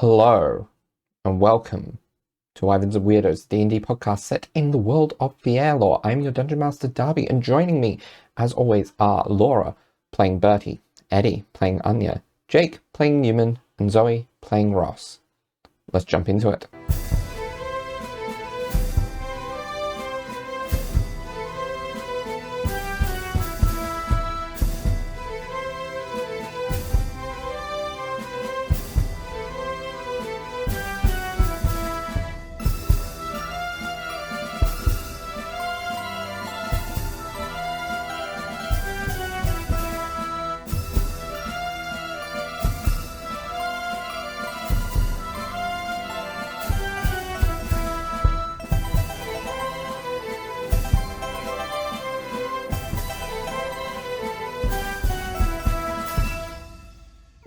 Hello, and welcome to Wyverns and Weirdos, D&D podcast set in the world of Fierlor. I'm your Dungeon Master, Darby, and joining me, as always, are Laura, playing Bertie, Eddie, playing Anya, Jake, playing Neumann, and Zoe, playing Ross. Let's jump into it.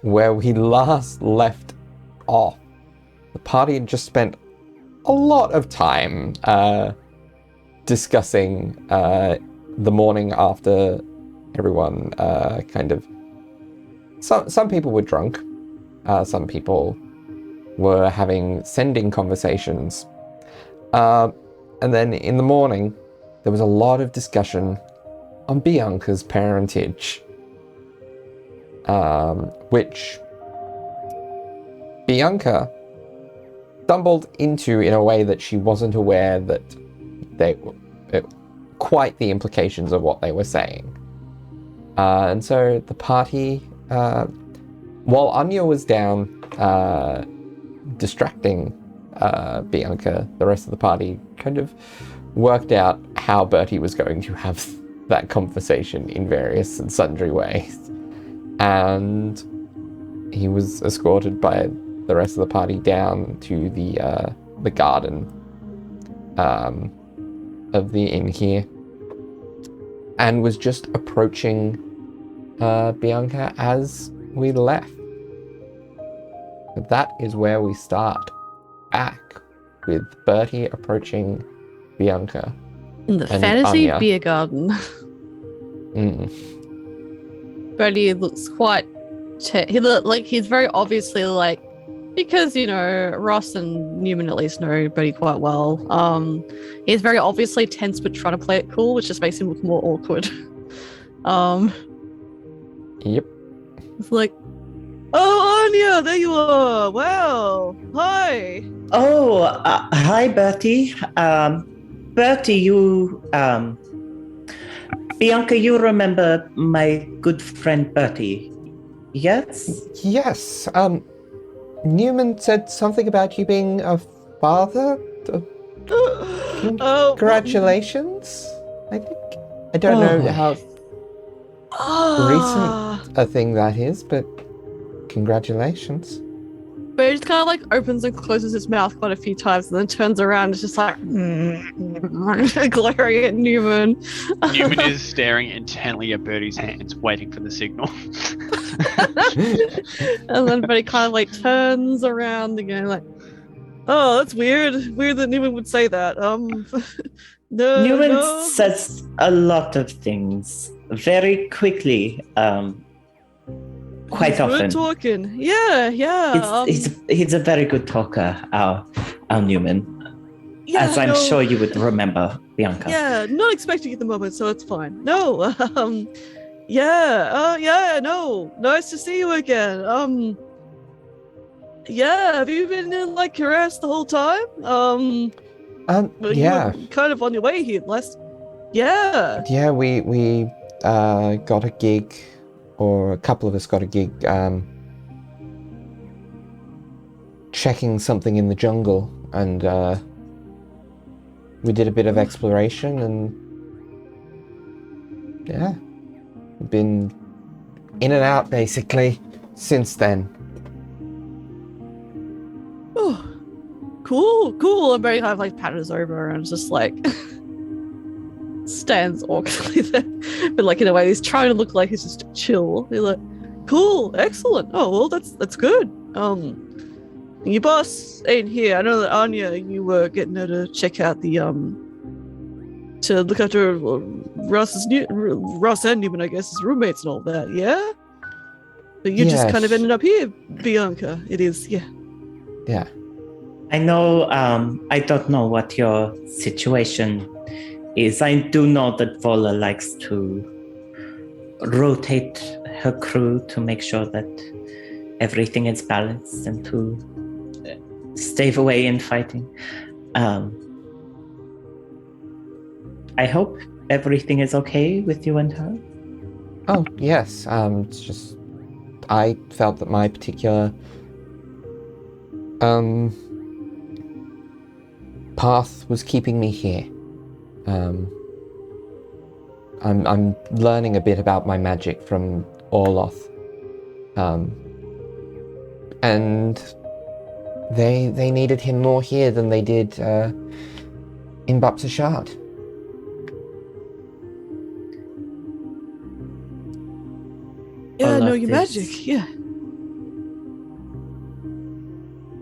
Where we last left off, the party had just spent a lot of time discussing the morning after everyone some people were drunk, some people were having sending conversations, and then in the morning there was a lot of discussion on Bianca's parentage. Which Bianca stumbled into in a way that she wasn't aware that they quite the implications of what they were saying. And so the party, while Anya was down distracting Bianca, the rest of the party kind of worked out how Bertie was going to have that conversation in various and sundry ways. And he was escorted by the rest of the party down to the garden of the inn here, and was just approaching Bianca as we left. But that is where we start, back with Bertie approaching Bianca in the fantasy Anya. Beer garden. Bertie looks quite... he's very obviously because, Ross and Neumann at least know Bertie quite well. He's very obviously tense but trying to play it cool, which just makes him look more awkward. Yep. It's like, oh, Anya, there you are. Wow. Hi. Oh, hi, Bertie. Bertie, you... Bianca, you remember my good friend Bertie, yes? Yes. Neumann said something about you being a father. Congratulations, I think. I don't know how recent a thing that is, but congratulations. But he just kind of opens and closes his mouth quite a few times and then turns around and is just glaring at Neumann. Neumann is staring intently at Bertie's hands, waiting for the signal. And then Bertie kind of turns around again, oh, that's weird. Weird that Neumann would say that. Neumann says a lot of things very quickly. Quite often. Good talking. Yeah. He's a very good talker, our Neumann. Yeah, as I'm sure you would remember, Bianca. Yeah, not expecting it at the moment, so it's fine. No, nice to see you again. Have you been in Caress the whole time? Yeah. You were kind of on your way here last. Yeah, we got a gig. Or a couple of us got a gig checking something in the jungle, and we did a bit of exploration, and been in and out basically since then. Oh, cool. And Bertie kind of patters over and just stands awkwardly there, but in a way he's trying to look like he's just chill. He's like, cool, excellent. Oh well, that's good. Your boss ain't here. I know that Anya, you were getting her to check out the to look after Ross and Neumann, I guess, his roommates and all that. Yeah, but you just kind of ended up here, Bianca. It is, yeah. Yeah. I know, I don't know what your situation is. I do know that Vola likes to rotate her crew to make sure that everything is balanced and to stave away in fighting. I hope everything is okay with you and her. Oh, yes. It's just I felt that my particular path was keeping me here. I'm learning a bit about my magic from Orloth. And they needed him more here than they did in Bapsashard. Yeah, I know Olaf your is- magic. Yeah.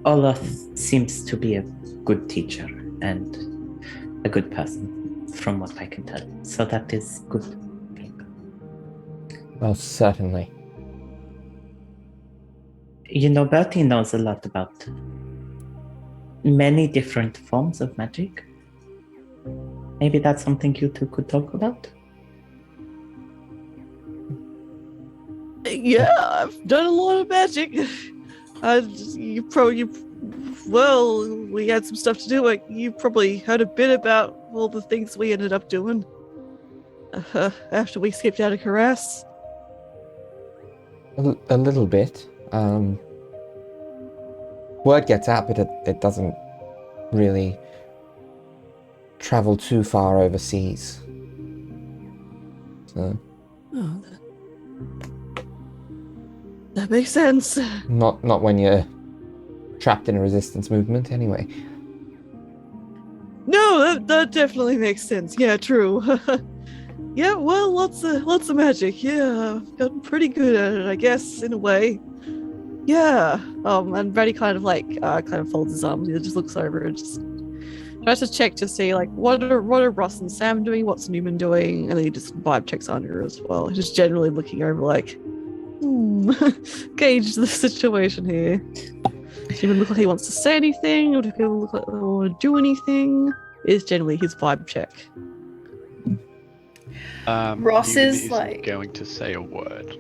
Olaf seems to be a good teacher and a good person, from what I can tell. So that is good. Well, certainly. You know, Bertie knows a lot about many different forms of magic. Maybe that's something you two could talk about? Yeah, I've done a lot of magic. Well, we had some stuff to do. You probably heard a bit about all the things we ended up doing after we skipped out of Harass. A little bit. Word gets out, but it doesn't really travel too far overseas. So, Oh, that makes sense. not when you're trapped in a resistance movement, anyway. No, that definitely makes sense. Yeah, true. Yeah, well, lots of magic. Yeah, I've gotten pretty good at it, I guess, in a way. Yeah. And Brady kind of folds his arms. He just looks over and just tries to check to see what are Ross and Sam doing, what's Neumann doing, and then he just vibe checks Anya as well. Just generally looking over gauge the situation here. Does he even look like he wants to say anything, or do people look like they want to do anything? Is generally his vibe check. Ross Neumann is isn't going to say a word.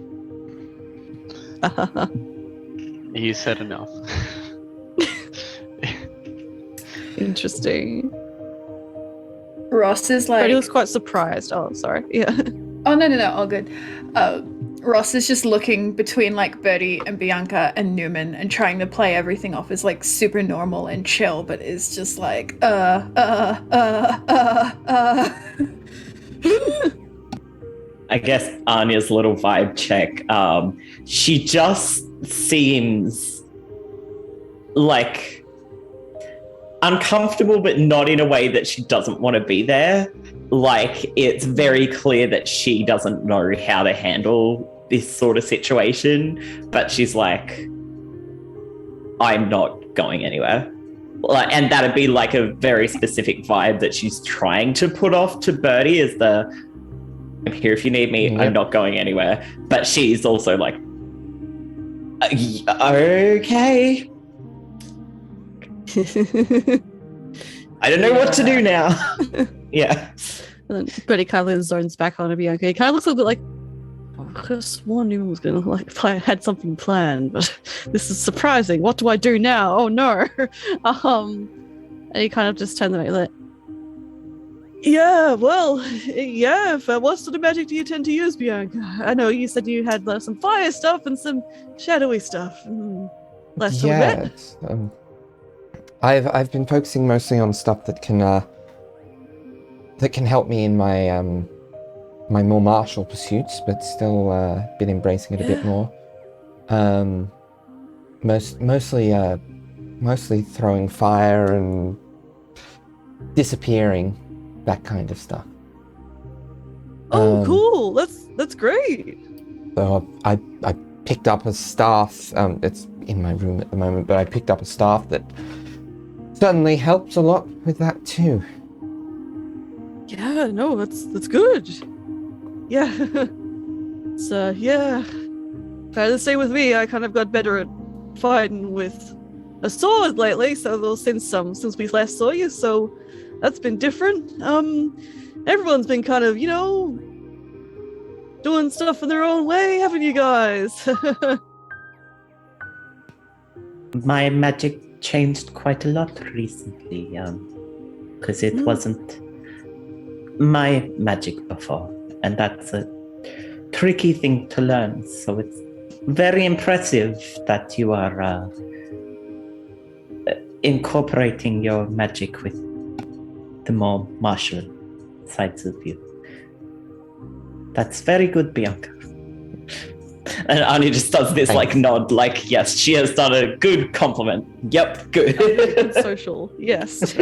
He said enough. Interesting. Ross is like. Brady looks quite surprised. Oh, sorry. Yeah. Oh no, all good. Ross is just looking between Bertie and Bianca and Neumann and trying to play everything off as super normal and chill, but is just I guess Anya's little vibe check. She just seems uncomfortable, but not in a way that she doesn't want to be there. It's very clear that she doesn't know how to handle this sort of situation, but she's I'm not going anywhere. And that'd be a very specific vibe that she's trying to put off to Bertie as I'm here if you need me, I'm not going anywhere. But she's also okay. I don't know what to do now. Yeah. And then Brady kind of zones back on Bianca. He kind of looks a little bit I could have sworn Neumann was going to had something planned, but this is surprising. What do I do now? Oh no. And he kind of just turned away yeah, well, yeah, what sort of magic do you tend to use, Bianca? I know you said you had some fire stuff and some shadowy stuff. Last time we met. I've been focusing mostly on stuff that can help me in my my more martial pursuits, but still been embracing it a bit more. Mostly throwing fire and disappearing, that kind of stuff. Oh, cool! That's great. So I picked up a staff. It's in my room at the moment, but I picked up a staff that certainly helps a lot with that too. Yeah, no, that's good. Yeah. So yeah. Kind of the same with me. I kind of got better at fighting with a sword lately, so since we last saw you, so that's been different. Everyone's been kind of, doing stuff in their own way, haven't you guys? My magic changed quite a lot recently, because it wasn't my magic before, and that's a tricky thing to learn. So it's very impressive that you are incorporating your magic with the more martial sides of you. That's very good, Bianca. And Anya just does this nod, yes, she has done a good compliment. Yep, good. Social, yes.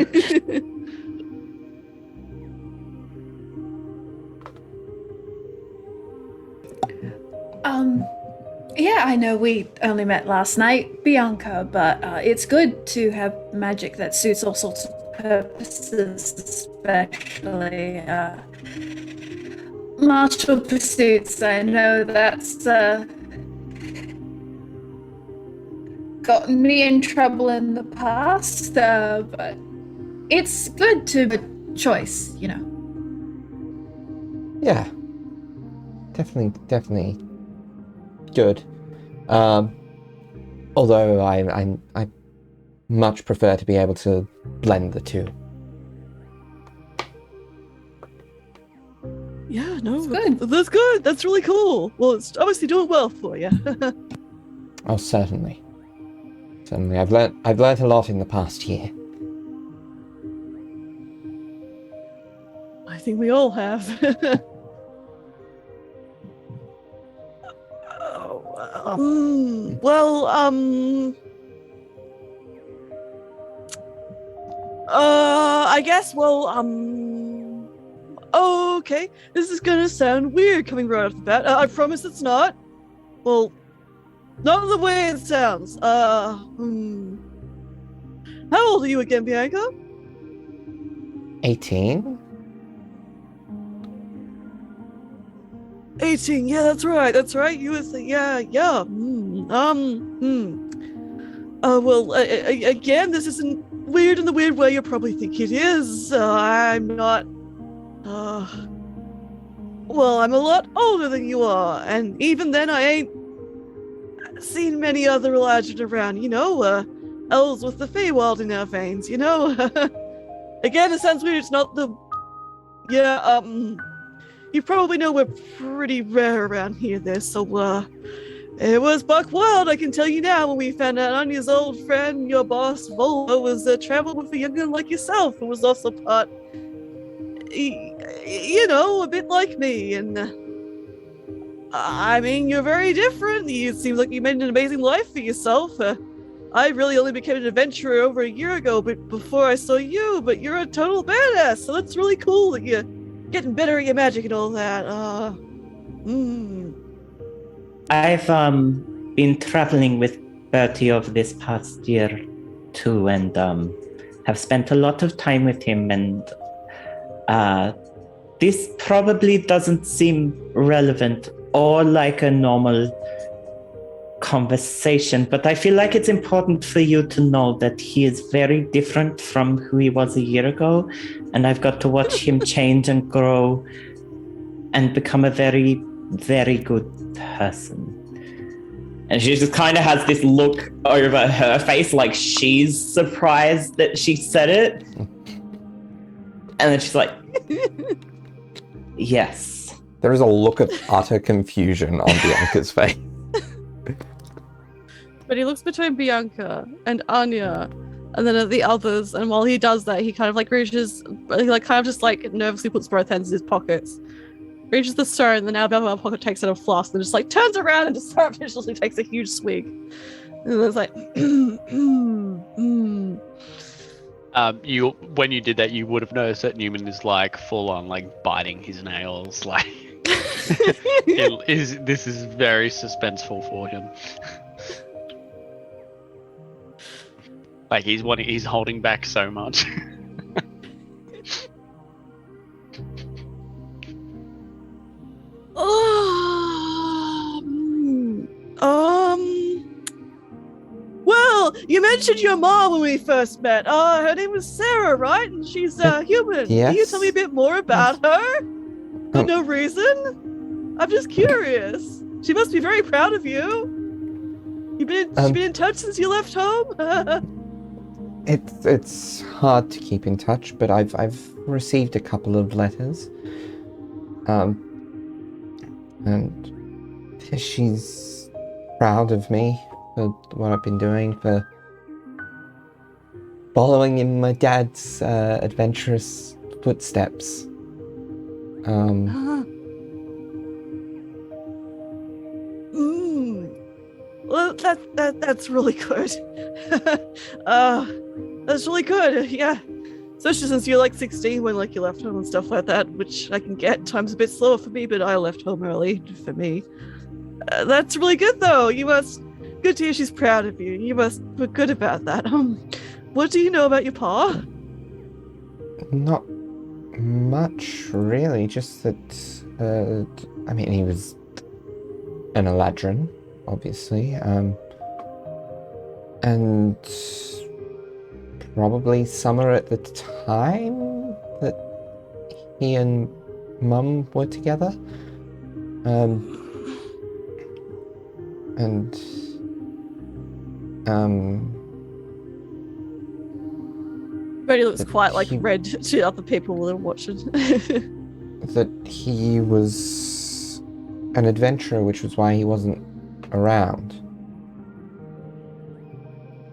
Yeah, I know we only met last night, Bianca, but it's good to have magic that suits all sorts of purposes, especially martial pursuits. I know that's gotten me in trouble in the past, but it's good to have a choice, Yeah. Definitely good. Although I much prefer to be able to blend the two. Yeah, no, That's good. That's good. That's really cool. Well, it's obviously doing well for you. Oh, certainly. I've learnt a lot in the past year. I think we all have. I guess, okay. This is gonna sound weird coming right off the bat. I promise it's not. Well, not the way it sounds. How old are you again, Bianca? 18? 18, yeah, that's right. You was, yeah. Again, this isn't weird in the weird way you probably think it is. I'm not, I'm a lot older than you are, and even then I ain't seen many other legends around, elves with the Feywild in our veins, Again, it sounds weird, it's not the, you probably know we're pretty rare around here, it was buck wild, I can tell you now, when we found out Anya's old friend, your boss, Volvo, was traveled with a young gun like yourself, who was also part, a bit like me, and you're very different. It seems like you made an amazing life for yourself. I really only became an adventurer over a year ago, but before I saw you, but you're a total badass, so that's really cool that you're getting better at your magic and all that. I've been traveling with Bertie over this past year too, and have spent a lot of time with him, and this probably doesn't seem relevant or like a normal conversation, but I feel like it's important for you to know that he is very different from who he was a year ago, and I've got to watch him change and grow and become a very, very good person. And she just kind of has this look over her face like she's surprised that she said it. And then she's like, yes. There is a look of utter confusion on Bianca's face. But he looks between Bianca and Anya, and then at the others, and while he does that, he kind of reaches, nervously puts both hands in his pockets, reaches the stone, and then out of our pocket takes out a flask, and just turns around and just surreptitiously takes a huge swig. And it's like, when you did that, you would have noticed that Neumann is full on biting his nails. This is very suspenseful for him. He's holding back so much. Well, you mentioned mentioned your mom when we first met. Her name was Sarah, right? And she's human. Yes. Can you tell me a bit more about her? For no reason? I'm just curious. She must be very proud of you. She's been in touch since you left home? It's hard to keep in touch, but I've received a couple of letters. And she's proud of me for what I've been doing, for following in my dad's adventurous footsteps. Well, that's really good. That's really good. Yeah, especially since you're like 16 when like you left home and stuff like that, which I can get. Time's a bit slower for me, but I left home early for me. That's really good though. Good to hear she's proud of you. You must feel good about that. What do you know about your pa? Not much, really. Just that, I mean, he was an Eladrin, obviously, and probably summer at the time that he and Mum were together. Bertie looks quite like red to other people that are watching. That he was an adventurer, which was why he wasn't around.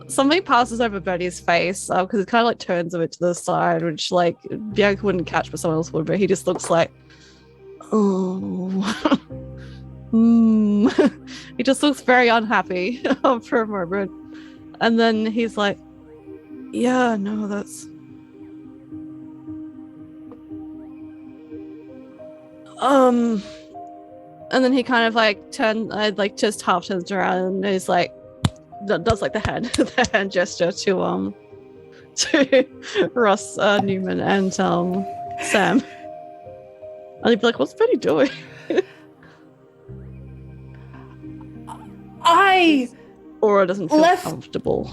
Something passes over Bertie's face because it kind of like turns a bit to the side, which like Bianca wouldn't catch, but someone else would. But he just looks like, oh, he just looks very unhappy for a moment, and then he's like, yeah, no, that's. And then he kind of like just half turns around and he's like, does like the hand gesture to Russ, Neumann, and Sam, and he'd be like, "What's Bertie doing?" Aura doesn't feel comfortable.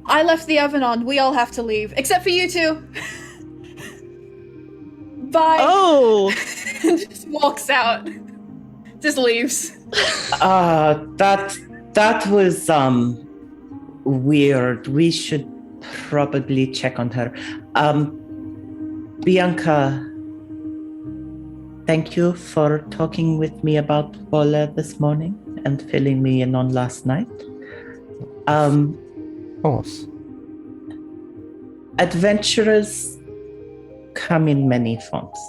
I left the oven on. We all have to leave, except for you two. Bye. Oh, just walks out. Just leaves. That was weird. We should probably check on her. Bianca, thank you for talking with me about Paula this morning and filling me in on last night. Of course. Adventurers come in many forms.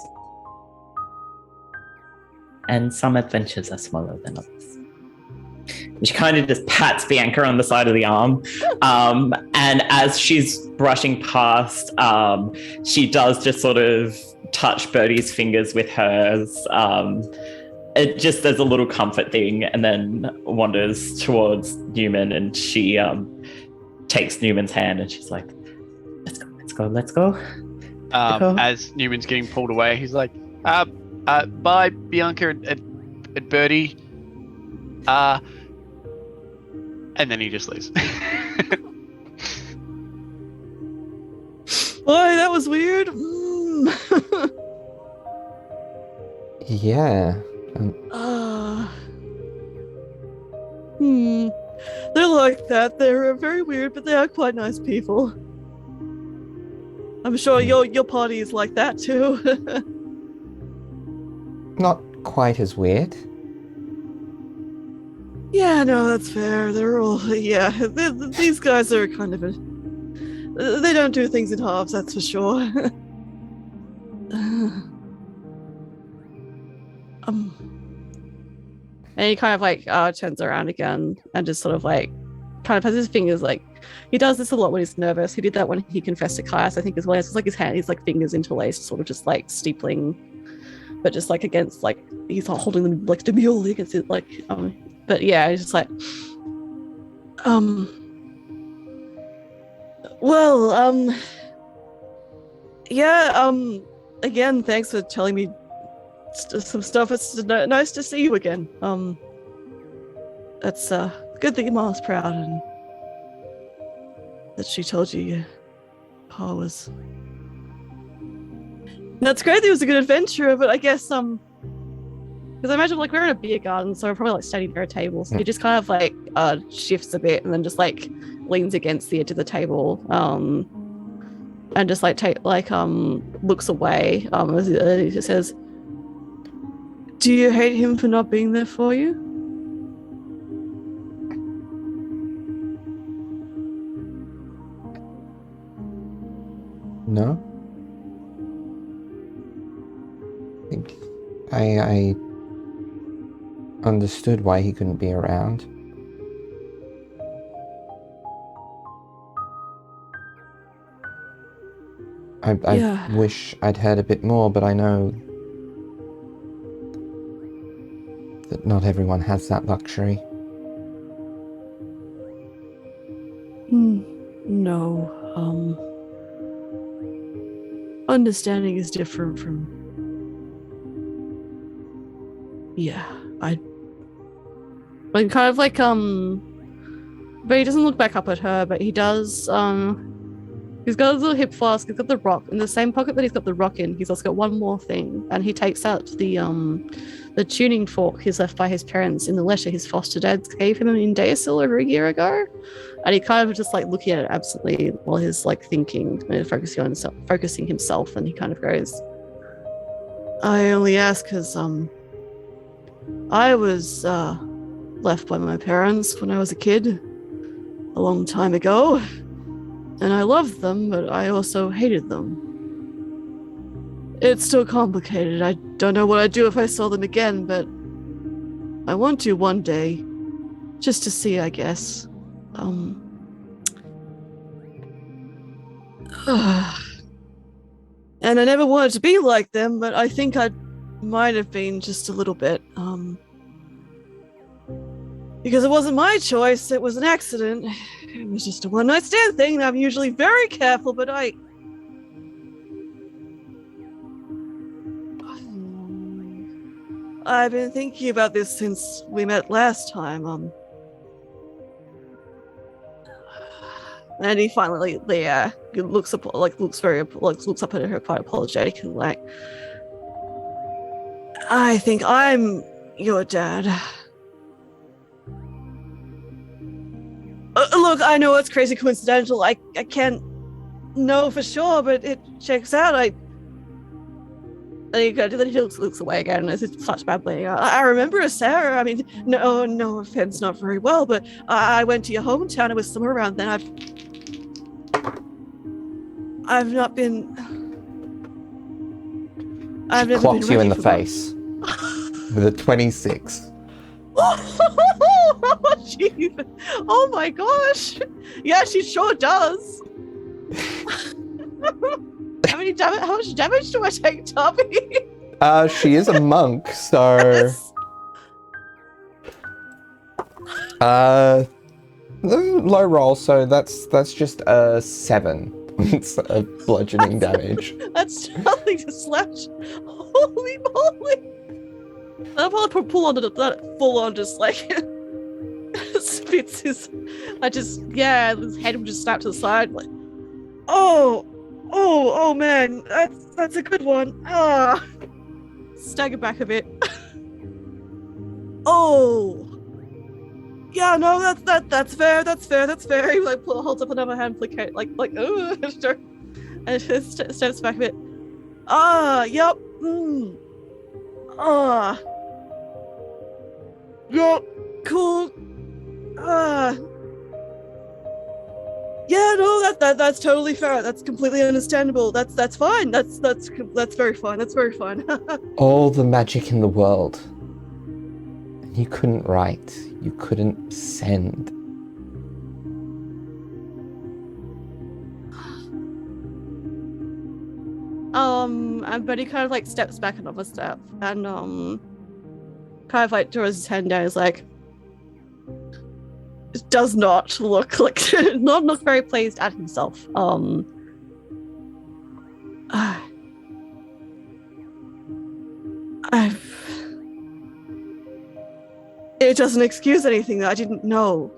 And some adventures are smaller than others. She kind of just pats Bianca on the side of the arm. And as she's brushing past, she does just sort of touch Bertie's fingers with hers. It just as a little comfort thing, and then wanders towards Neumann, and she takes Neumann's hand and she's like, let's go. As Neumann's getting pulled away, he's like, bye, Bianca and Bertie. And then he just leaves. boy, that was weird. Yeah. They're like that. They're very weird, but they are quite nice people. I'm sure your party is like that too. Not quite as weird. Yeah, no, that's fair. They're all, yeah. These guys are kind of they don't do things in halves, that's for sure. And he kind of like turns around again and just sort of like kind of has his fingers like, he does this a lot when he's nervous. He did that when he confessed to Caius, I think, as well. It's like his hand, his like fingers interlaced, sort of just like steepling, but just like against, like he's not holding them like demurely against it, like but yeah, it's just like again, thanks for telling me some stuff. It's nice to see you again. That's good that your mom's proud, and that she told you your pa was. That's great that he was a good adventurer, but I guess because I imagine like we're in a beer garden, so we're probably like standing near a table. So he just kind of like shifts a bit and then just like leans against the edge of the table, and just like looks away. As he just says, "Do you hate him for not being there for you?" No. I think I understood why he couldn't be around. I wish I'd heard a bit more, but I know that not everyone has that luxury. No. Understanding is different from... Yeah, I'm kind of like, but he doesn't look back up at her, but he does, he's got a little hip flask, he's got the rock, in the same pocket that he's got the rock in, he's also got one more thing, and he takes out the tuning fork he's left by his parents in the letter his foster dad gave him in Dayasil over a year ago, and he kind of just like looking at it absently while he's like thinking and focusing himself, and he kind of goes, I only ask because, I was left by my parents when I was a kid, a long time ago, and I loved them, but I also hated them. It's still complicated. I don't know what I'd do if I saw them again, but I want to one day, just to see, I guess. And I never wanted to be like them, but I think I might have been just a little bit, because it wasn't my choice, it was an accident. It was just a one-night stand thing, and I'm usually very careful, but I've been thinking about this since we met last time, and he finally, looks up, looks up at her quite apologetic and like, I think I'm your dad. Look, I know it's crazy coincidental. I can't know for sure, but it checks out. Then he looks away again as it's such babbling. I remember a Sarah. I mean, no offense, not very well, but I went to your hometown. It was somewhere around then. I've not been. I've never Clocks been you in the ready for face with a 26. Oh, jeez. Oh my gosh. Yeah, she sure does. How much damage do I take, Tubby? She is a monk, so low roll, so that's just a 7. It's a bludgeoning damage. That's nothing to slash. Holy moly. I'll probably pull on that full on just like spits his his head will just snap to the side like, oh man, that's a good one. Stagger back a bit. Oh yeah, no, that's fair. He like holds up another hand, and just steps back a bit. Yep. Yep, cool. Yeah, no, that's totally fair. That's completely understandable. That's fine. That's very fine. That's very fine. All the magic in the world. And you couldn't write. You couldn't send. And Bertie kind of like steps back another step and kind of like draws his hand down. He's like, does not look like not look very pleased at himself. It doesn't excuse anything that I didn't know.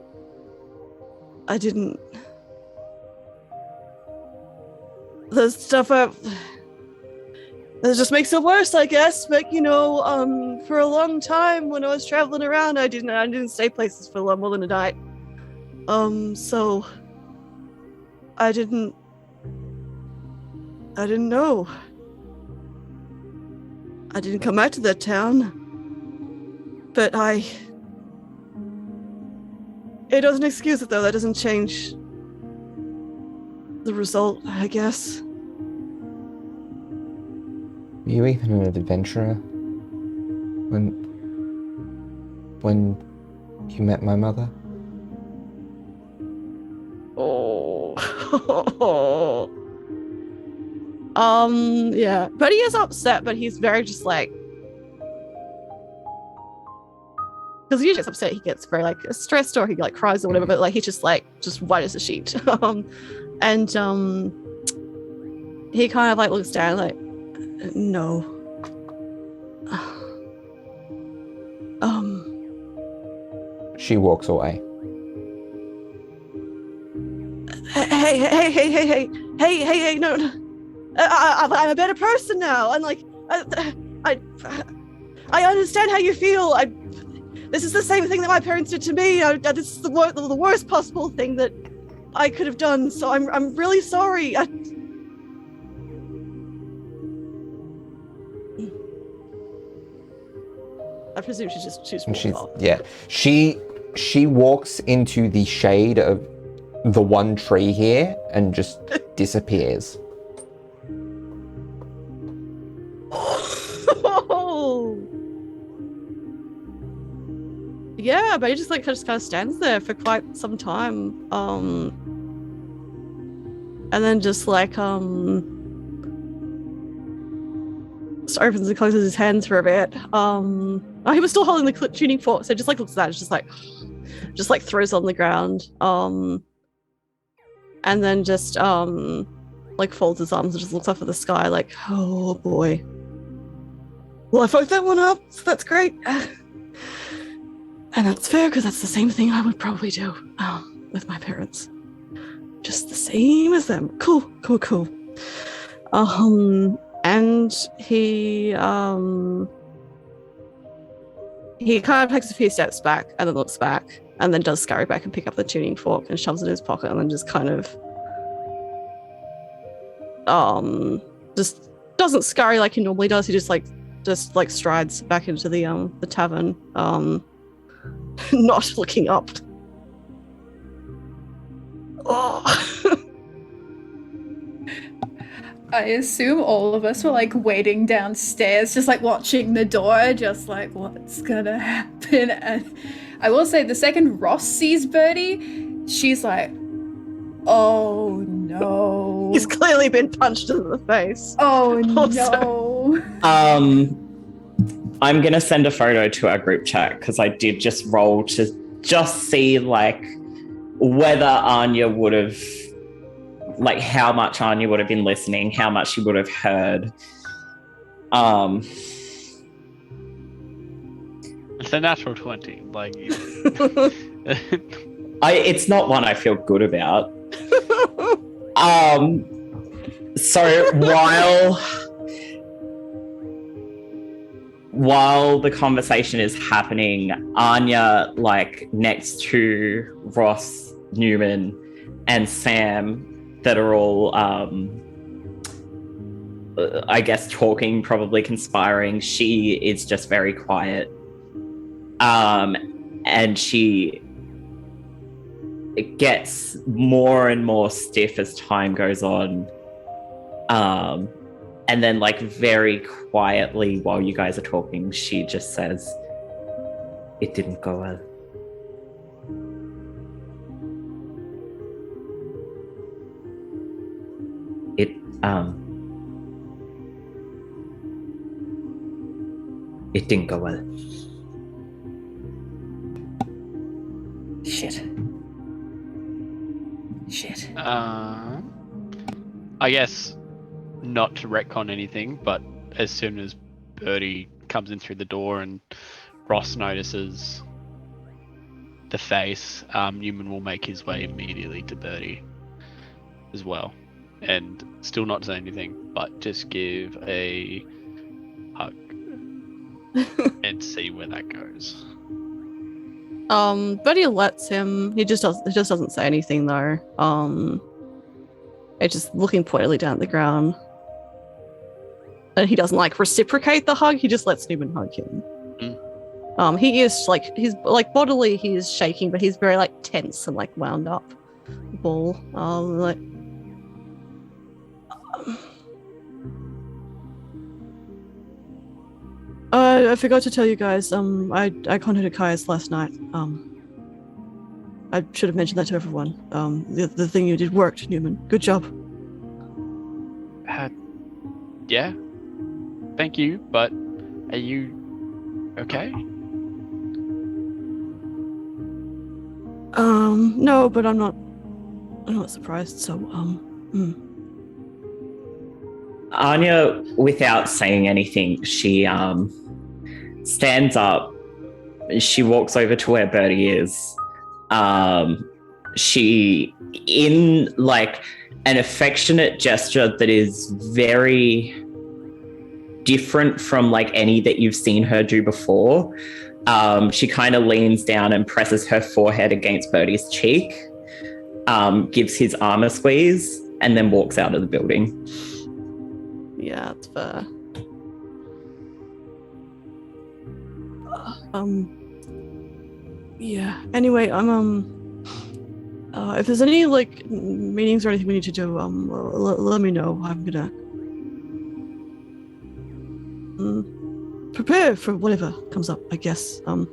the stuff up. It just makes it worse, I guess. But for a long time when I was traveling around, I didn't stay places for more than a night. So I didn't know. I didn't come out to that town. But it doesn't excuse it though. That doesn't change the result, I guess. Were you even an adventurer when you met my mother? Oh. Yeah. But he is upset, but he's very just like, because he gets upset, he gets very like stressed or he like cries or whatever, but like he's just white as a sheet. And he kind of like looks down like, no. She walks away. Hey, no. I'm a better person now. And like, I understand how you feel. This is the same thing that my parents did to me. This is the worst possible thing that I could have done. So I'm really sorry. I presume she's off. Yeah. She walks into the shade of the one tree here and just disappears. Yeah, but he just kind of stands there for quite some time. And then just opens and closes his hands for a bit. He was still holding the tuning fork, so just looks at that, just throws on the ground. And then just folds his arms and just looks up at the sky like, oh boy. Well, I fucked that one up, so that's great. And that's fair, because that's the same thing I would probably do with my parents. Just the same as them. Cool. And he kind of takes a few steps back and then looks back and then does scurry back and pick up the tuning fork and shoves it in his pocket and then just kind of just doesn't scurry like he normally does. He just strides back into the tavern, not looking up. Oh. I assume all of us were waiting downstairs, just watching the door, just what's gonna happen. And I will say the second Ross sees Bertie, she's like, oh no. He's clearly been punched in the face. Oh Also. no. I'm gonna send a photo to our group chat because I did just roll to just see whether Anya would have, how much Anya would have been listening, how much she would have heard. It's a natural 20. It's not one I feel good about. So while the conversation is happening, Anya, next to Ross, Neumann, and Sam, that are all, I guess, talking, probably conspiring, she is just very quiet. And she gets more and more stiff as time goes on. And then, very quietly, while you guys are talking, she just says, "It didn't go well." It didn't go well. Shit. I guess not to retcon anything, but as soon as Bertie comes in through the door and Ross notices the face, Neumann will make his way immediately to Bertie as well. and still not say anything, but just give a hug and see where that goes. Bertie lets him. He just doesn't say anything though. It's just looking pointedly down at the ground. And he doesn't like reciprocate the hug, he just lets Neumann hug him. He is like, he's like bodily he is shaking, but he's very like tense and like wound up. Ball. I forgot to tell you guys, I contacted Caius last night. I should have mentioned that to everyone. The thing you did worked, Neumann. Good job. Yeah. Thank you, but are you okay? No, but I'm not surprised, so, Anya, without saying anything, she stands up. She walks over to where Bertie is. She, in like an affectionate gesture that is very different from like any that you've seen her do before, she kind of leans down and presses her forehead against Bertie's cheek, gives his arm a squeeze, and then walks out of the building. yeah, it's fair. Yeah. Anyway, if there's any like meetings or anything we need to do, let me know. I'm gonna prepare for whatever comes up, I guess. I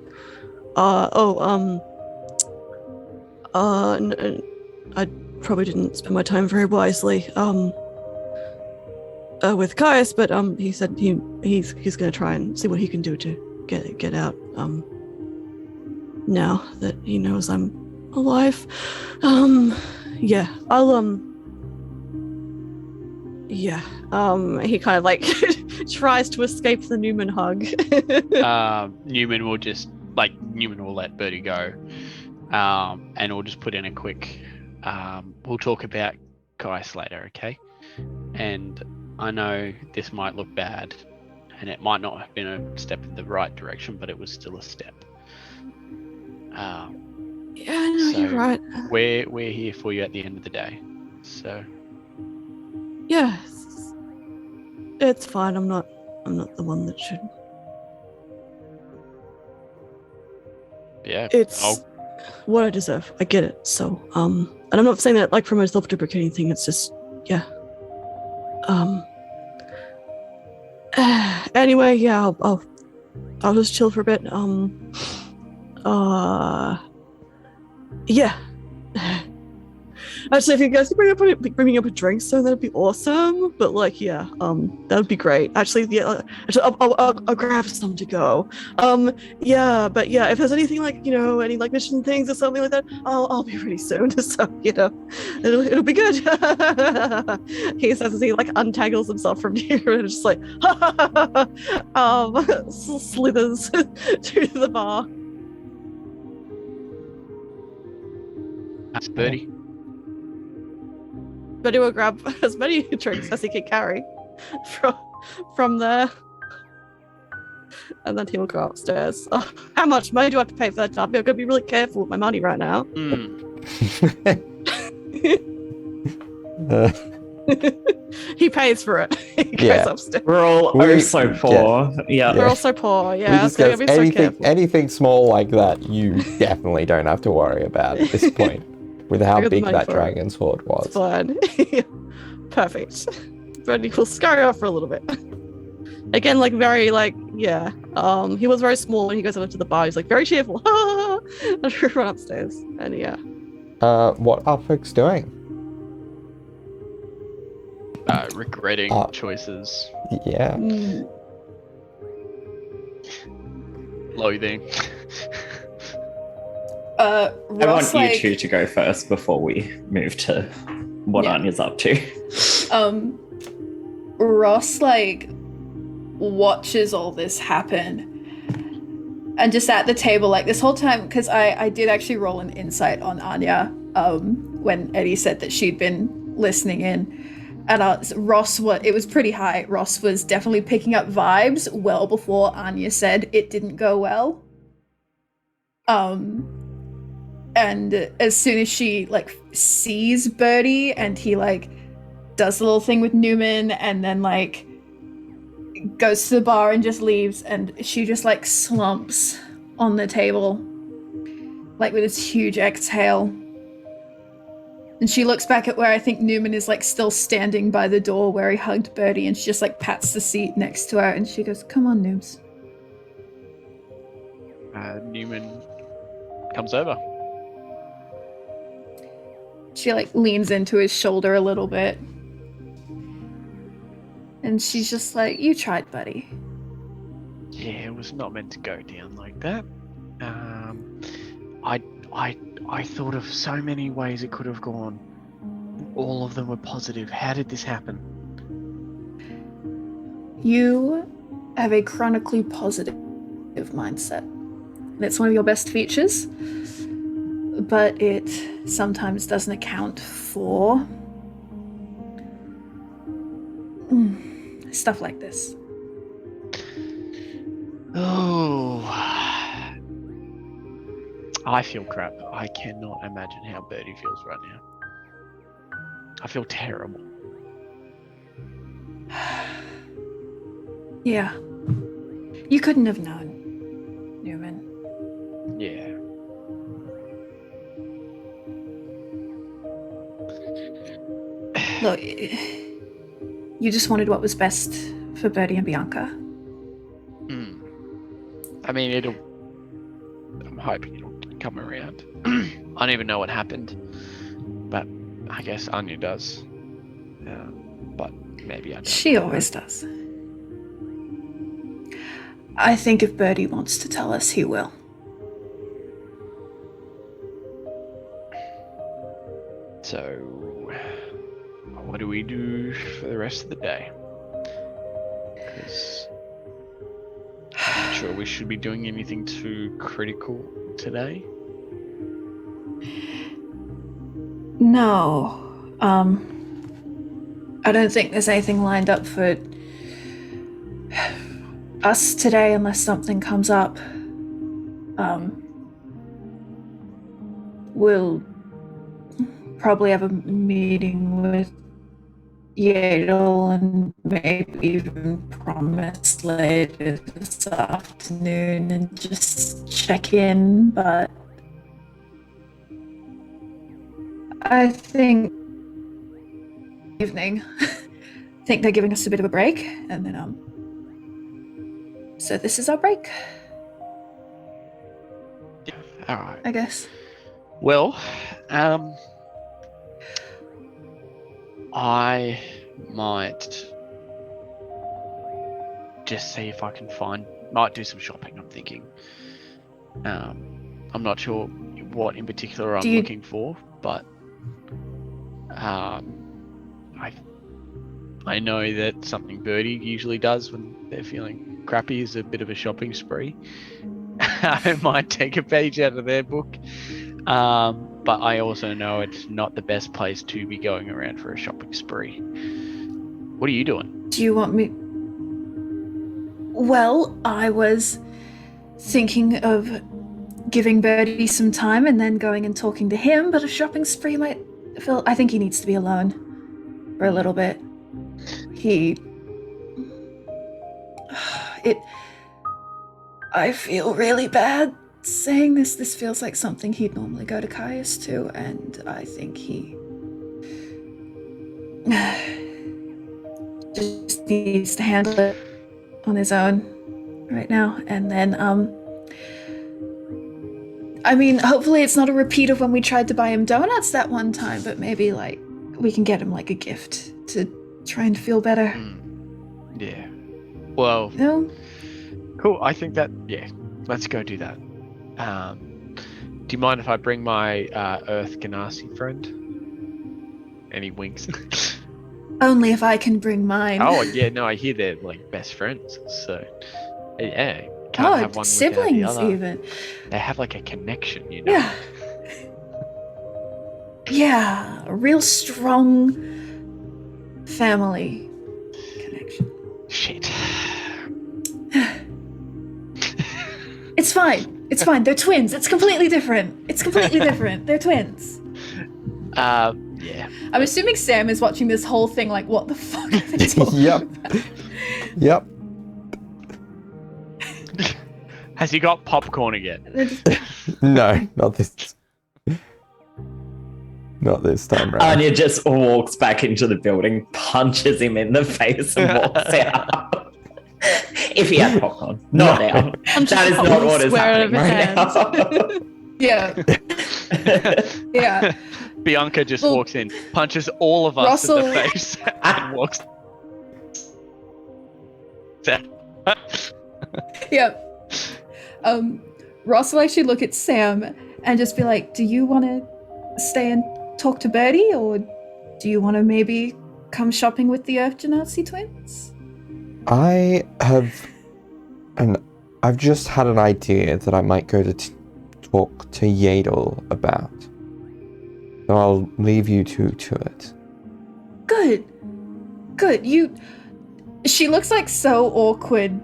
probably didn't spend my time very wisely with Caius, but he said he's gonna try and see what he can do to get out now that he knows I'm alive. Yeah, I'll yeah. He kind of like tries to escape the Neumann hug. Neumann will let Bertie go, and we'll just put in a quick. We'll talk about Caius later, okay? And I know this might look bad, and it might not have been a step in the right direction, but it was still a step. Yeah, no, so you're right. We're here for you at the end of the day. So Yeah, it's fine. I'm not the one that should. yeah, It's what I deserve. I get it. So, and I'm not saying that like from a self-deprecating thing. It's just, yeah. Anyway, yeah, I'll just chill for a bit. Yeah. Actually, if you guys could bring me up a drink soon, that'd be awesome. But like, yeah, that'd be great. Actually, yeah, I'll grab some to go. Yeah, but yeah, if there's anything like, any like mission things or something like that, I'll be ready soon. So it'll be good. He says as he like untangles himself from here and just like slithers to the bar. That's Bertie. Bertie will grab as many drinks as he can carry from there. And then he will go upstairs. Oh, how much money do I have to pay for that job? I'm going to be really careful with my money right now. He pays for it. He goes upstairs. We're all so poor. Yeah. We're all so poor, yeah. We discussed so anything small like that, you definitely don't have to worry about at this point. With how big that dragon's hoard was. It's fine. Perfect. Bertie will scurry off for a little bit. Again, like very like, yeah. He was very small when he goes over to the bar. He's like very cheerful. And run upstairs. And yeah. What are folks doing? Regretting choices. Yeah. Loathing. I want you two to go first before we move to what Anya's up to. Ross watches all this happen, and just at the table this whole time, because I did actually roll an insight on Anya when Eddie said that she'd been listening in. And it was pretty high. Ross was definitely picking up vibes well before Anya said it didn't go well. And as soon as she like sees Bertie and he like does the little thing with Neumann and then like goes to the bar and just leaves, and she just like slumps on the table like with this huge exhale. And she looks back at where I think Neumann is like still standing by the door where he hugged Bertie, and she just like pats the seat next to her and she goes, "Come on, Noobs." Neumann comes over. She like leans into his shoulder a little bit. And she's just like, "You tried, buddy." Yeah, it was not meant to go down like that. I thought of so many ways it could have gone. All of them were positive. How did this happen? You have a chronically positive mindset. It's one of your best features, but it sometimes doesn't account for stuff like this. Oh, I feel crap. I cannot imagine how Bertie feels right now. I feel terrible. Yeah. You couldn't have known, Neumann. Yeah. Look, you just wanted what was best for Bertie and Bianca. I mean, I'm hoping it'll come around. I don't even know what happened, but I guess Anya does. But maybe I don't. She always does. I think if Bertie wants to tell us, he will. So, what do we do for the rest of the day? Because I'm not sure we should be doing anything too critical today. No. I don't think there's anything lined up for us today unless something comes up. We'll probably have a meeting with Yadel and maybe even Promise later this afternoon and just check in, but I think evening. I think they're giving us a bit of a break, and then so this is our break, Yeah. All right. I guess. Well, I might just see if I can might do some shopping, I'm thinking. I'm not sure what in particular I'm looking for, but I know that something Bertie usually does when they're feeling crappy is a bit of a shopping spree. I might take a page out of their book. But I also know it's not the best place to be going around for a shopping spree. What are you doing? Do you want me? Well, I was thinking of giving Bertie some time and then going and talking to him, but a shopping spree might feel... I think he needs to be alone for a little bit. I feel really bad saying this. This feels like something he'd normally go to Caius to, and I think he just needs to handle it on his own right now. And then, I mean, hopefully it's not a repeat of when we tried to buy him donuts that one time, but maybe, like, we can get him, like, a gift to try and feel better. Yeah. Well, No? cool. I think that, yeah, let's go do that. Do you mind if I bring my Earth Ganassi friend? And he winks. Only if I can bring mine. Oh, yeah, no, I hear they're, like, best friends. So, yeah. Can't have one siblings without the other. even. They have, like, a connection, you know? Yeah. Yeah, a real strong family connection. Shit. It's fine. It's fine. They're twins. It's completely different. They're twins. Yeah. I'm assuming Sam is watching this whole thing like, what the fuck are they talking about? Yep. Has he got popcorn again? No, not this. Not this time round. Anya just walks back into the building, punches him in the face, and walks out. If he had popcorn, not now. That is not what is happening right now. Yeah. Bianca just walks in, punches all of us in the face, and walks. Yeah. Ross will actually look at Sam and just be like, do you want to stay and talk to Bertie, or do you want to maybe come shopping with the Earth Genasi twins? I've just had an idea that I might go to talk to Yadel about. So I'll leave you two to it. Good. She looks like so awkward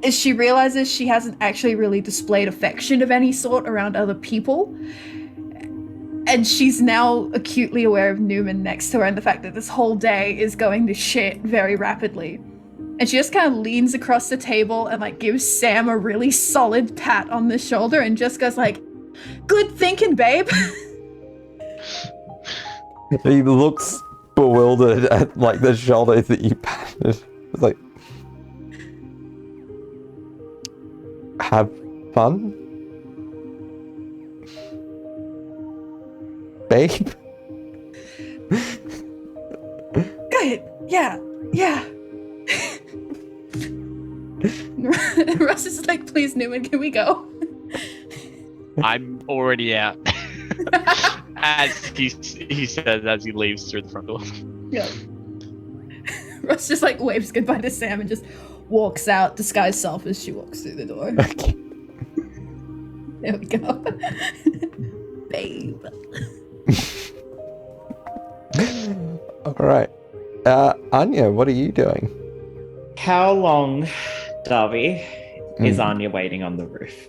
as she realizes she hasn't actually really displayed affection of any sort around other people. And she's now acutely aware of Neumann next to her and the fact that this whole day is going to shit very rapidly. And she just kind of leans across the table and like gives Sam a really solid pat on the shoulder and just goes like, good thinking, babe. He looks bewildered at like the shoulder that you patted. It's like, have fun, babe. Good. Yeah. Russ is like, please, Neumann, can we go? I'm already out. As he says as he leaves through the front door. Yeah. Russ just like waves goodbye to Sam and just walks out, disguised self as she walks through the door. Okay. There we go. Babe. Alright. Anya, what are you doing? How long, Darby, is Anya waiting on the roof?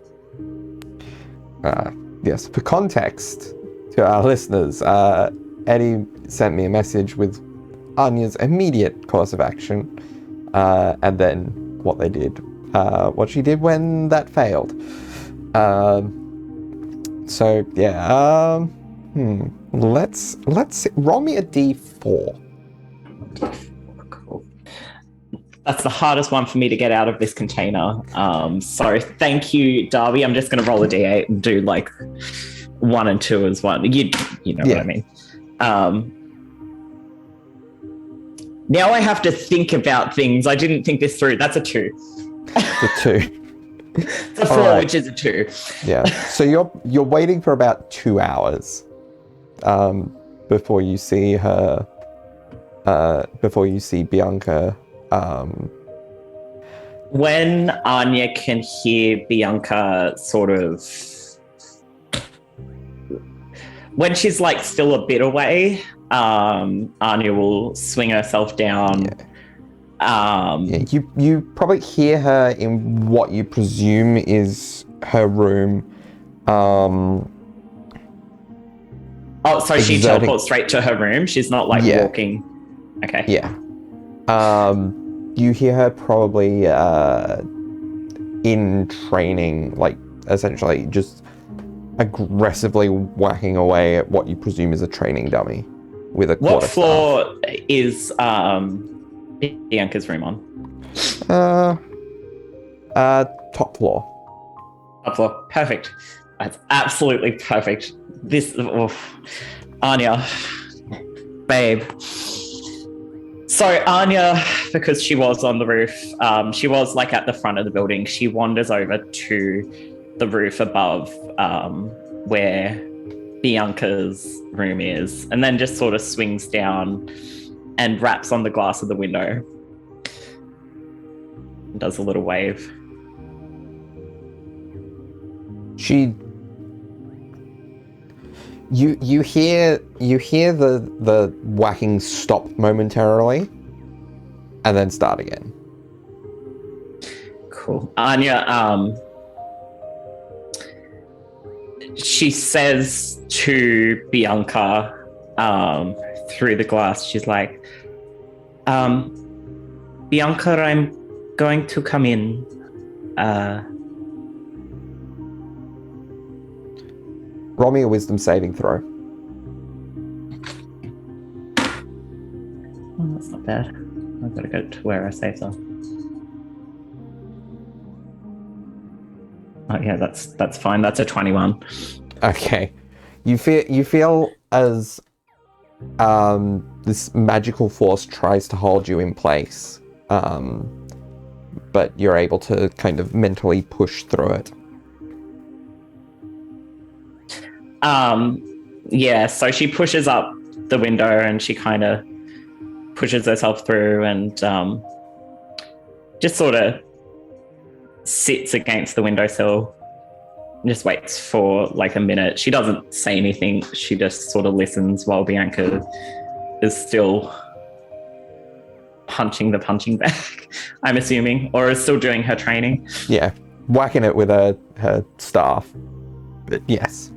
Yes, for context to our listeners, Eddie sent me a message with Anya's immediate course of action, and then what they did, what she did when that failed. So yeah, let's roll me a d4. Cool. That's the hardest one for me to get out of this container. So thank you, Darby. I'm just going to roll a d8 and do like 1 and 2 as one. You know what I mean. Now I have to think about things. I didn't think this through. That's a 2. The 2. It's a 4, right. Which is a 2. Yeah. So you're waiting for about 2 hours before you see her. Before you see Bianca. When Anya can hear Bianca sort of, when she's like still a bit away, Anya will swing herself down. Yeah. You probably hear her in what you presume is her room. Oh, so she teleports straight to her room? She's not like walking. Okay. Yeah. You hear her probably in training, like essentially just aggressively whacking away at what you presume is a training dummy with a quarterstaff. What floor is Bianca's room on? Top floor. Top floor. Perfect. That's absolutely perfect. Anya, babe. So Anya, because she was on the roof, she was like at the front of the building. She wanders over to the roof above where Bianca's room is, and then just sort of swings down and raps on the glass of the window. And does a little wave. You hear the whacking stop momentarily, and then start again. Cool. Anya, she says to Bianca, through the glass, she's like, Bianca, I'm going to come in. Roll me a wisdom saving throw. Oh, that's not bad. I've got to go to where I say so. Oh yeah, that's fine. That's a 21. Okay. You feel as this magical force tries to hold you in place, but you're able to kind of mentally push through it. Yeah, so she pushes up the window and she kind of pushes herself through and just sort of sits against the windowsill and just waits for like a minute. She doesn't say anything. She just sort of listens while Bianca is still punching the punching bag, I'm assuming, or is still doing her training. Yeah, whacking it with her staff. But yes.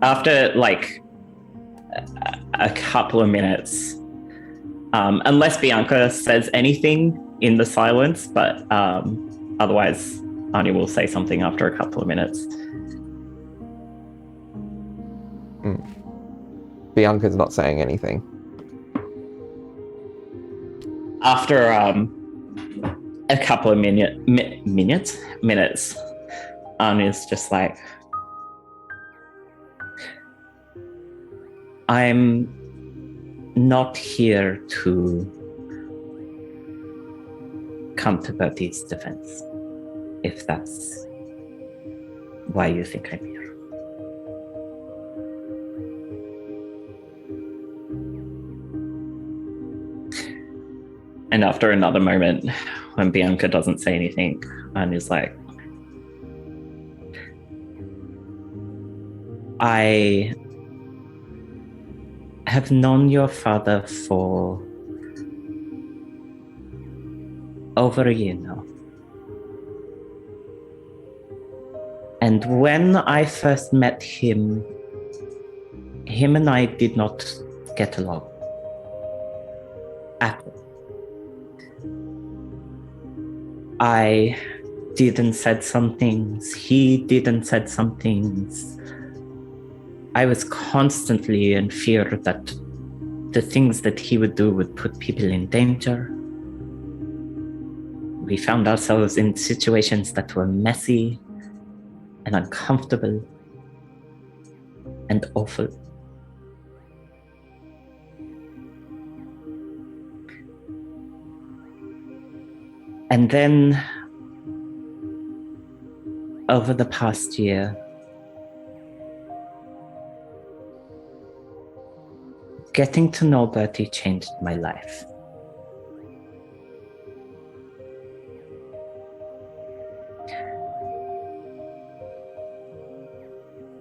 After like a couple of minutes, unless Bianca says anything in the silence, but otherwise Anya will say something after a couple of minutes. Bianca's not saying anything. After a couple of minutes, Anya's just like, I'm not here to come to Bertie's defense, if that's why you think I'm here. And after another moment, when Bianca doesn't say anything, Anya's like, I have known your father for over a year now. And when I first met him and I did not get along at all. I didn't said some things, he didn't said some things. I was constantly in fear that the things that he would do would put people in danger. We found ourselves in situations that were messy and uncomfortable and awful. And then, over the past year, getting to know Bertie changed my life.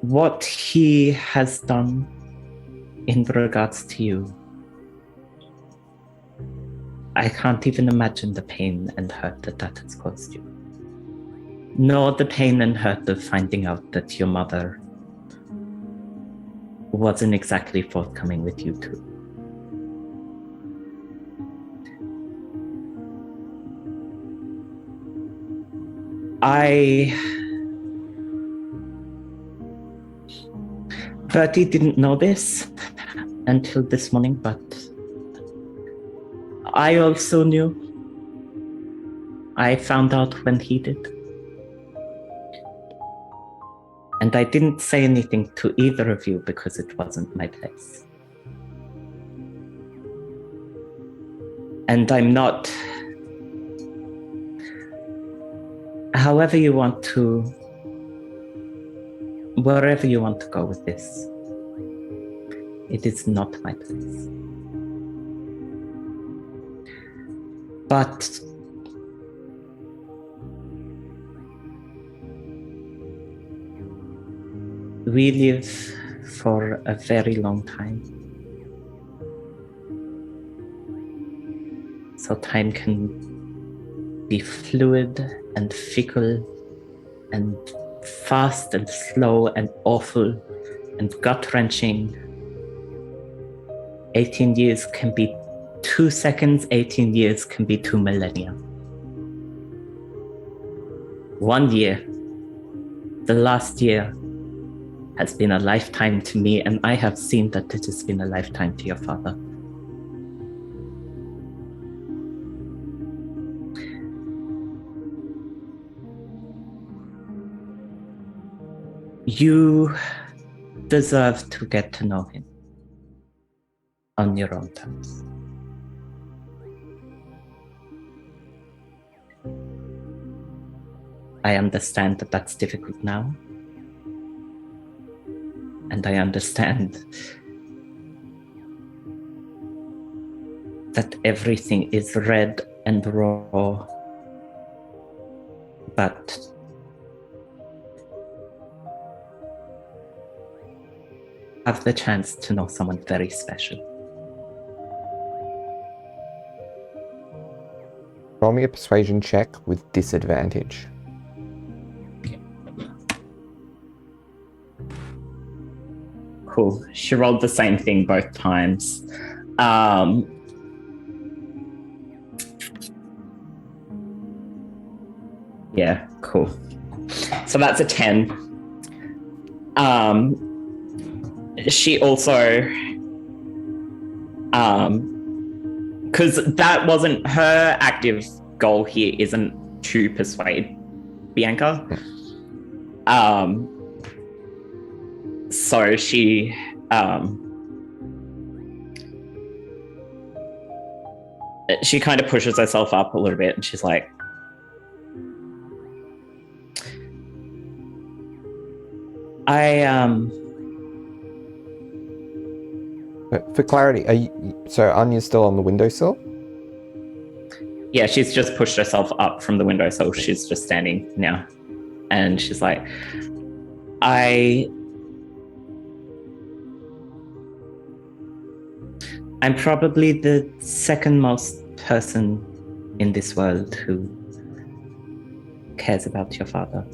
What he has done in regards to you, I can't even imagine the pain and hurt that has caused you. Nor the pain and hurt of finding out that your mother wasn't exactly forthcoming with you too. Bertie didn't know this until this morning, but I also knew. I found out when he did. And I didn't say anything to either of you because it wasn't my place. And I'm not... However you want to... Wherever you want to go with this, it is not my place. But We live for a very long time. So time can be fluid and fickle and fast and slow and awful and gut-wrenching. 18 years can be 2 seconds, 18 years can be 2 millennia. 1 year, the last year, has been a lifetime to me, and I have seen that it has been a lifetime to your father. You deserve to get to know him on your own terms. I understand that that's difficult now. And I understand that everything is red and raw. But have the chance to know someone very special. Roll me a persuasion check with disadvantage. Cool. She rolled the same thing both times. Yeah, cool. So that's a 10. She also, because that wasn't her active goal here, isn't to persuade Bianca. So she kind of pushes herself up a little bit, and she's like, For clarity, so Anya's still on the windowsill? yeah, she's just pushed herself up from the windowsill. She's just standing now, and she's like, I'm probably the second most person in this world who cares about your father.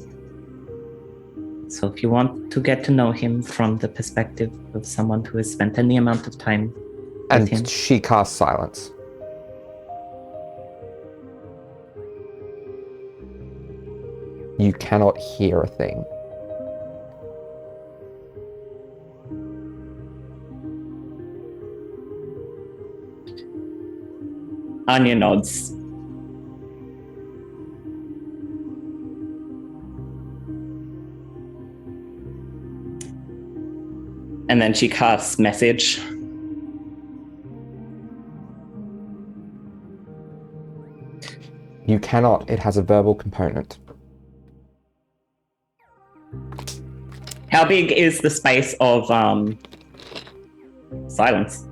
So if you want to get to know him from the perspective of someone who has spent any amount of time with him. And she casts silence. You cannot hear a thing. Anya nods. And then she casts message. You cannot. It has a verbal component. How big is the space of silence?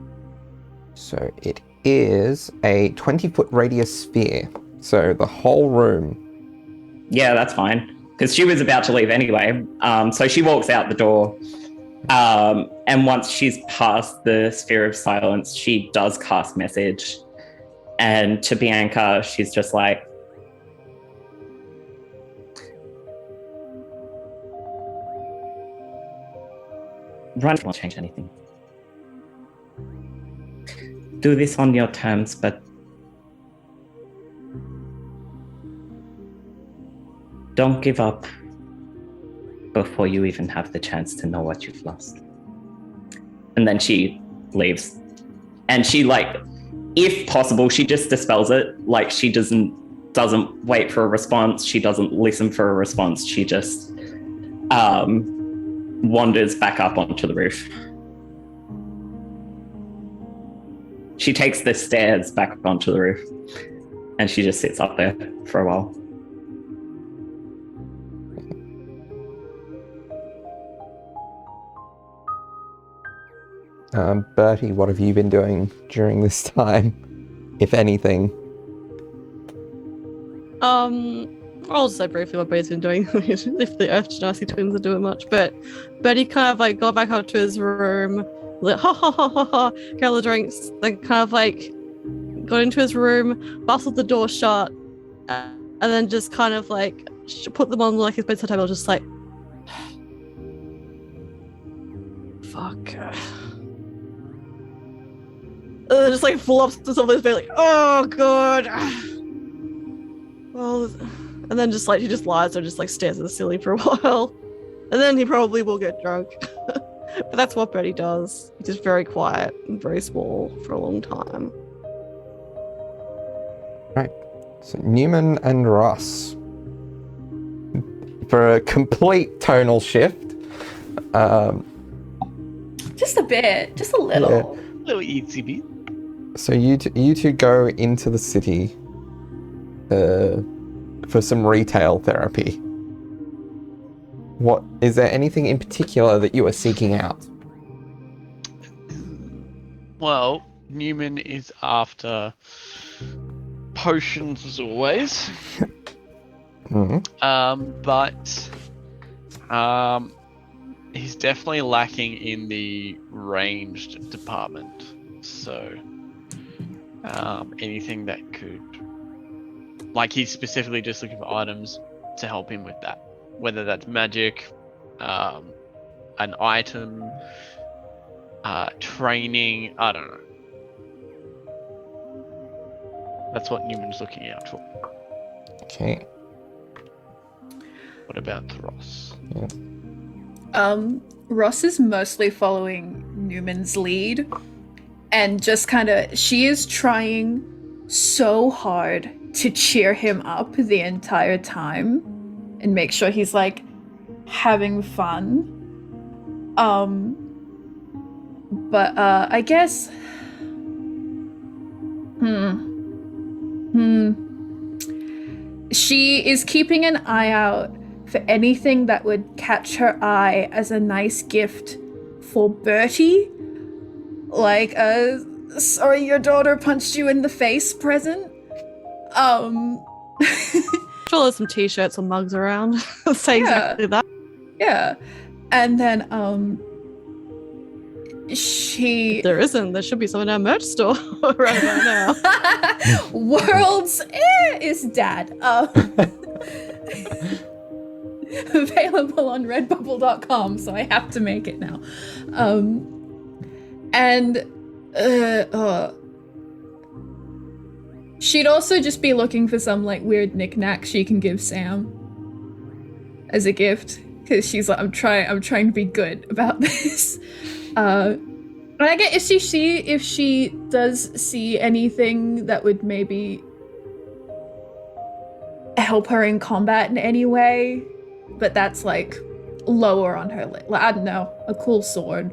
So it is a 20-foot radius sphere. So the whole room. Yeah, that's fine. Because she was about to leave anyway. So she walks out the door. And once she's past the sphere of silence, she does cast message. And to Bianca, she's just like, run, won't change anything. Do this on your terms, but don't give up before you even have the chance to know what you've lost. And then she leaves. And she, like, if possible, she just dispels it. Like, she doesn't wait for a response. She doesn't listen for a response. She just wanders back up onto the roof. She takes the stairs back up onto the roof, and she just sits up there for a while. Bertie, what have you been doing during this time, if anything? I'll just say briefly what Bertie's been doing, if the Earth Genasi twins are doing much. But Bertie kind of like got back up to his room, like ha ha ha ha ha, got all the drinks, then kind of like got into his room, bustled the door shut, and then just kind of like put them on like his bedside table, just like fuck. Just like flops to somebody's bed, like, oh god. Well, and then just like he just lies there, just like stares at the ceiling for a while, and then he probably will get drunk. But that's what Bertie does. He's just very quiet and very small for a long time. Right. So Neumann and Ross, for a complete tonal shift. Just a bit, just a little. Yeah. Little itsy bit. So you two go into the city for some retail therapy. What is there anything in particular that you are seeking out? Well, Neumann is after potions as always. But he's definitely lacking in the ranged department. So anything that could, like, he's specifically just looking for items to help him with that, whether that's magic, an item, training, I don't know. That's what Newman's looking out for. Okay. What about Ross? Yeah. Ross is mostly following Newman's lead, and just kind of, she is trying so hard to cheer him up the entire time and make sure he's like having fun. But I guess she is keeping an eye out for anything that would catch her eye as a nice gift for Bertie. Like a sorry your daughter punched you in the face present. Sure, there's some t-shirts or mugs around. Say exactly that. Yeah. And then she If there isn't, there should be some in our merch store right now. World's is dad. Available on redbubble.com, so I have to make it now. She'd also just be looking for some like weird knickknack she can give Sam as a gift, because she's like, I'm trying to be good about this. And I get if she does see anything that would maybe help her in combat in any way, but that's like lower on her list. Like, I don't know, a cool sword.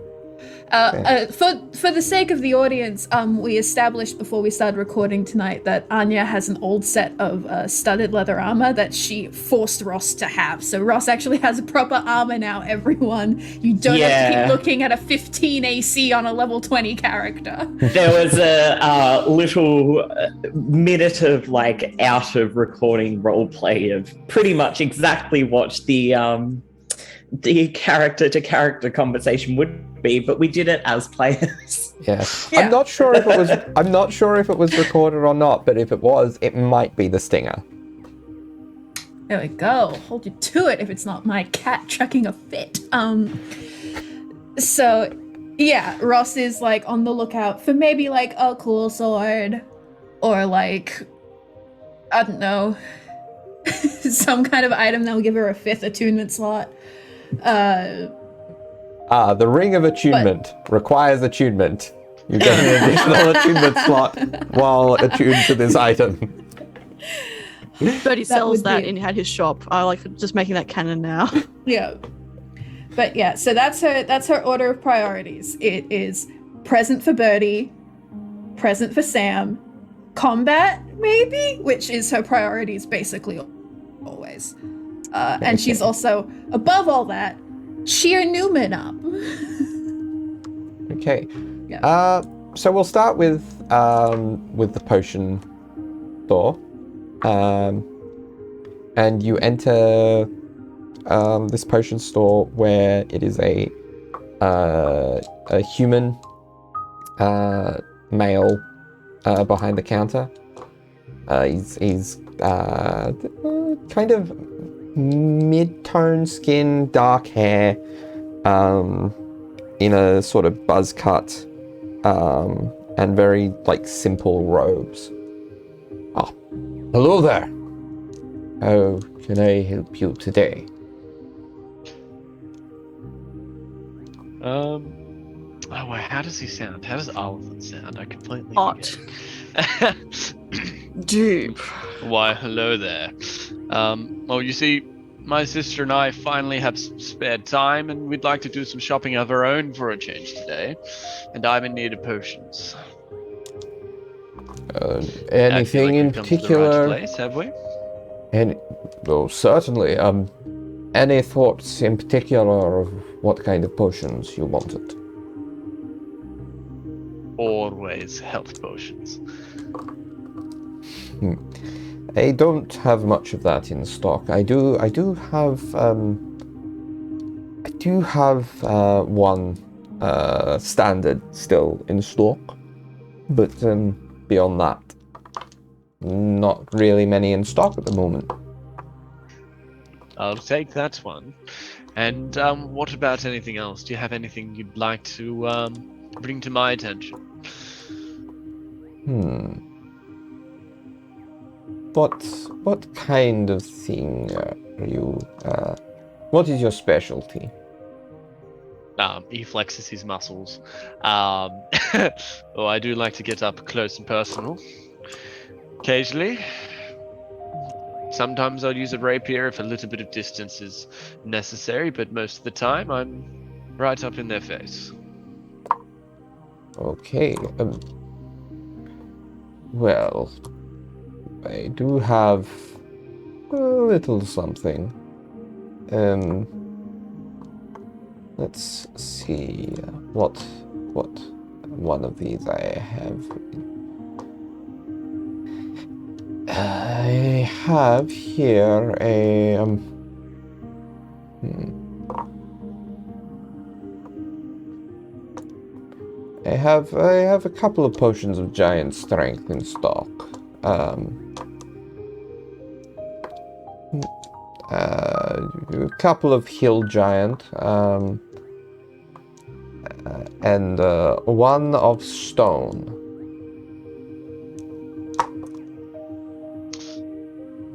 For the sake of the audience, we established before we started recording tonight that Anya has an old set of studded leather armor that she forced Ross to have. So Ross actually has a proper armor now, everyone. You don't have to keep looking at a 15 AC on a level 20 character. There was a little minute of like out of recording roleplay of pretty much exactly what the character to character conversation would be, but we did it as players. Yeah. I'm not sure if it was recorded or not, but if it was, it might be the stinger. There we go. Hold you to it if it's not my cat chucking a fit. So yeah, Ross is like on the lookout for maybe like a cool sword, or like, I don't know, some kind of item that will give her a 5th attunement slot. The Ring of Attunement requires attunement. You get an additional attunement slot while attuned to this item. Bertie sells that in his shop. I like just making that canon now. Yeah. But yeah, so that's her order of priorities. It is present for Bertie, present for Sam, combat maybe, which is her priorities basically always. And she's also, above all that, cheer Neumann up. Okay. Yeah. So we'll start with the potion door. and you enter this potion store where it is a human male behind the counter. He's kind of mid-tone skin, dark hair, in a sort of buzz cut, and very like simple robes. Ah, hello there. How can I help you today? Oh wait, how does he sound? How does Oliver sound? I completely Hot. forget. Deep. Why, hello there. Well, you see, my sister and I finally have spare time, and we'd like to do some shopping of our own for a change today. And I'm in need of potions. Anything in particular? Right place, have we? Well, certainly. Any thoughts in particular of what kind of potions you wanted? Always health potions. I don't have much of that in stock. I do have one standard still in stock, but beyond that, not really many in stock at the moment. I'll take that one. And what about anything else? Do you have anything you'd like to bring to my attention? What kind of thing are you? What is your specialty? He flexes his muscles. Oh, I do like to get up close and personal. Occasionally. Sometimes I'll use a rapier if a little bit of distance is necessary, but most of the time I'm right up in their face. Okay. Well, I do have a little something. Let's see what one of these I have. I have here a I have a couple of potions of giant strength in stock. A couple of hill giant, and one of stone.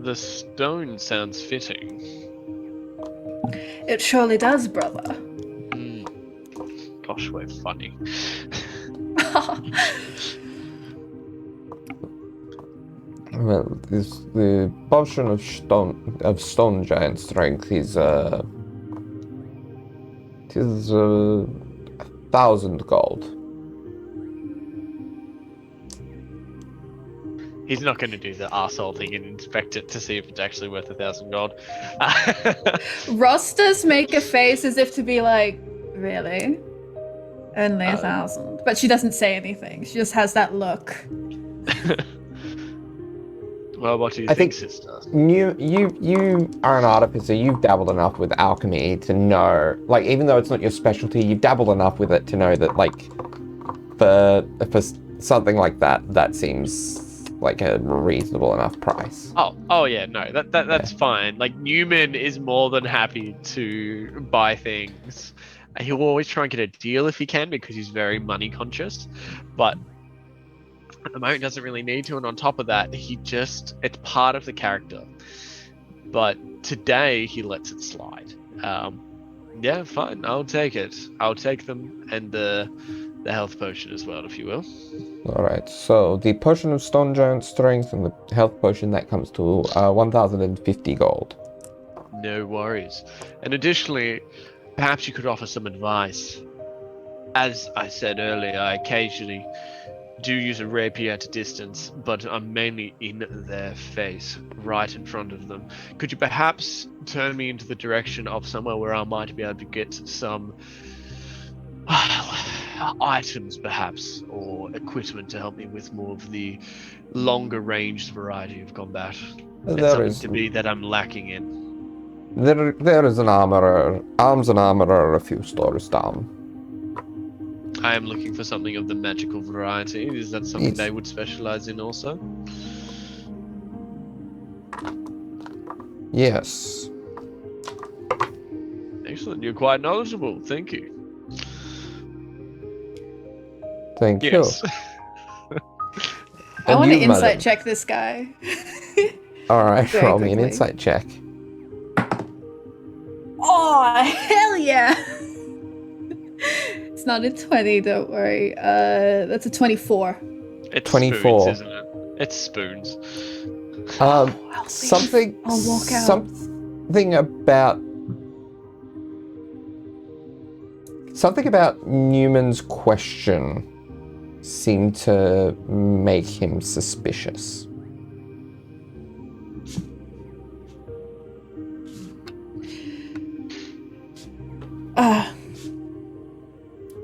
The stone sounds fitting. It surely does, brother. Gosh, we're funny. Well, the potion of stone giant strength is it is 1,000 gold. He's not going to do the arsehole thing and inspect it to see if it's actually worth 1,000 gold. Ross does make a face as if to be like, really? Only 1,000. But she doesn't say anything. She just has that look. Well, what do you I think, think sister? You are an artificer. You've dabbled enough with alchemy to know, like, even though it's not your specialty, you've dabbled enough with it to know that, like, for something like that seems like a reasonable enough price. Oh yeah, no, that's fine. Like, Neumann is more than happy to buy things. He'll always try and get a deal if he can because he's very money conscious, but at the moment doesn't really need to. And on top of that, it's part of the character. But today he lets it slide. Yeah, fine. I'll take it. I'll take them and the health potion as well, if you will. All right. So the potion of stone giant strength and the health potion, that comes to 1,050 gold. No worries. And additionally, perhaps you could offer some advice. As I said earlier, I occasionally do use a rapier at a distance, but I'm mainly in their face, right in front of them. Could you perhaps turn me into the direction of somewhere where I might be able to get some items, perhaps, or equipment to help me with more of the longer range variety of combat? It's There something is to be that I'm lacking in. there is an armorer, arms and armorer a few stores down. I am looking for something of the magical variety. Is that something Yes. they would specialize in also? Yes. Excellent. You're quite knowledgeable. Thank you. Thank Yes. I And want to you, insight madam? check this guy. you. Alright, Very roll me an quickly. insight check. Oh, hell yeah! It's not a 20, don't worry. That's a 24. It's 24. spoons, isn't it? It's spoons. I'll leave. Something I'll walk out. Something about Newman's question seemed to make him suspicious.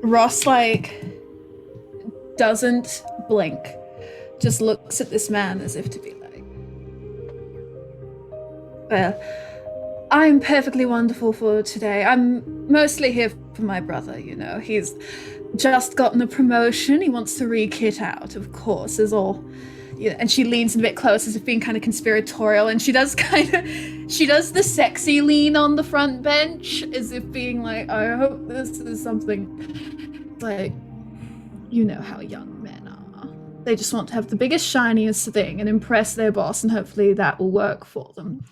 Ross, like, doesn't blink. Just looks at this man as if to be like, well, I'm perfectly wonderful for today. I'm mostly here for my brother, you know. He's just gotten a promotion. He wants to re-kit out, of course, is all. Yeah, and she leans a bit close as if being kind of conspiratorial, and she does the sexy lean on the front bench as if being like, I hope this is something like, you know how young men are. They just want to have the biggest, shiniest thing and impress their boss, and hopefully that will work for them.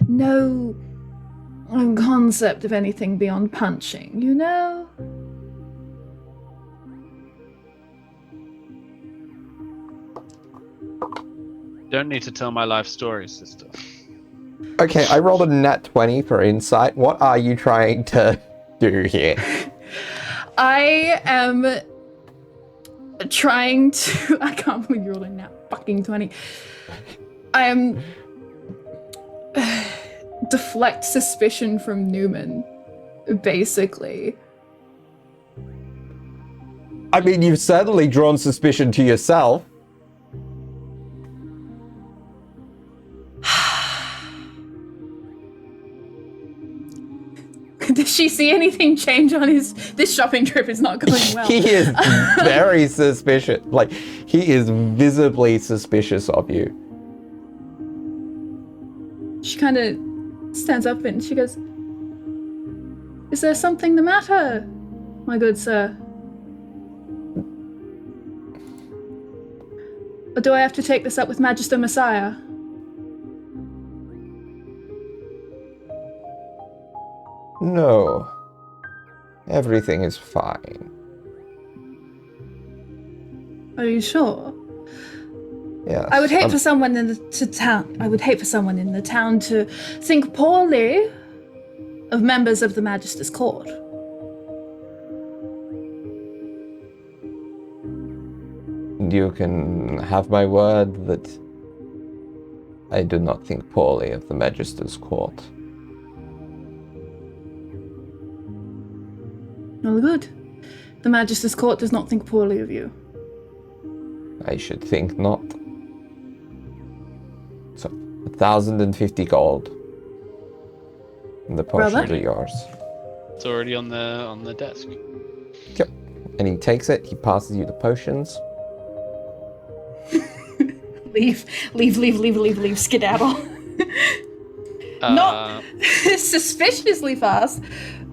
No concept of anything beyond punching, you know? Don't need to tell my life story, sister. Okay, I rolled a nat 20 for insight. What are you trying to do here? I am trying to. I can't believe you rolled a nat fucking 20. I am deflect suspicion from Neumann, basically. I mean, you've certainly drawn suspicion to yourself. Does she see anything change on this shopping trip is not going well? He is very suspicious. Like, he is visibly suspicious of you. She kind of stands up and she goes, is there something the matter, my good sir? Or do I have to take this up with Magister Messiah? No. Everything is fine. Are you sure? Yes. I would hate for someone in the town. I would hate for someone in the town to think poorly of members of the Magister's court. You can have my word that I do not think poorly of the Magister's court. Well, good. The Magister's court does not think poorly of you. I should think not. So, 1,050 gold. And the potions Brother? are yours. It's already on the desk. Yep. And he takes it, he passes you the potions. Leave, skedaddle. Not Uh, suspiciously fast,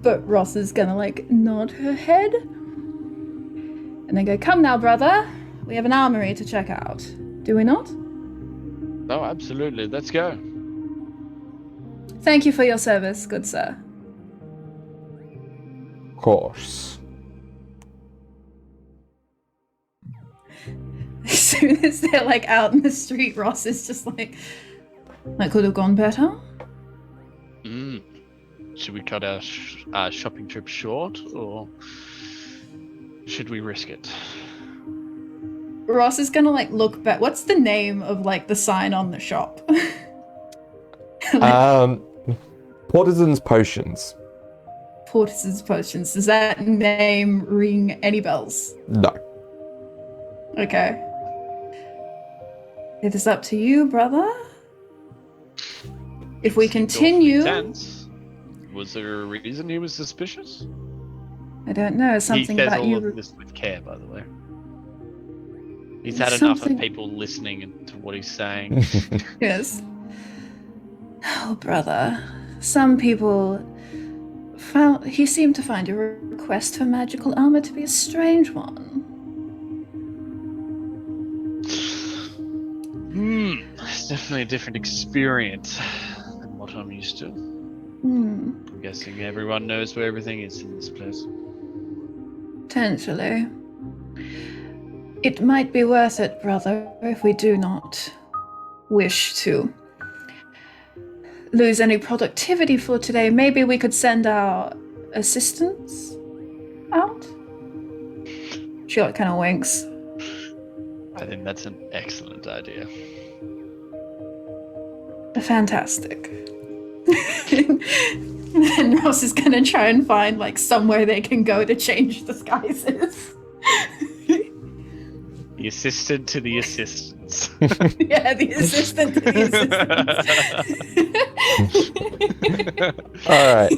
but Ross is gonna like nod her head and then go, come now, brother. We have an armory to check out. Do we not? oh, absolutely. Let's go. Thank you for your service, good sir. Of course. As soon as they're like out in the street, Ross is just like, that could have gone better. Should we cut our shopping trip short, or should we risk it? Ross is gonna like look back. What's the name of like the sign on the shop? Portisans Potions. Portis's Potions. Does that name ring any bells? No. Okay. It is up to you, brother. If we Seemed awfully continue, tense. Was there a reason he was suspicious? I don't know, something he says about all you. of this with care, by the way. He's had enough Something- of people listening to what he's saying. Yes. Oh, brother. Some people found. He seemed to find your request for magical armor to be a strange one. It's definitely a different experience than what I'm used to. Hmm. I'm guessing everyone knows where everything is in this place. Potentially. It might be worth it, brother, if we do not wish to lose any productivity for today. Maybe we could send our assistants out? She kind of winks. I think that's an excellent idea. Fantastic. And Ross is gonna try and find like somewhere they can go to change disguises. The assistant to the assistants. Yeah, the assistant to the assistant. All right.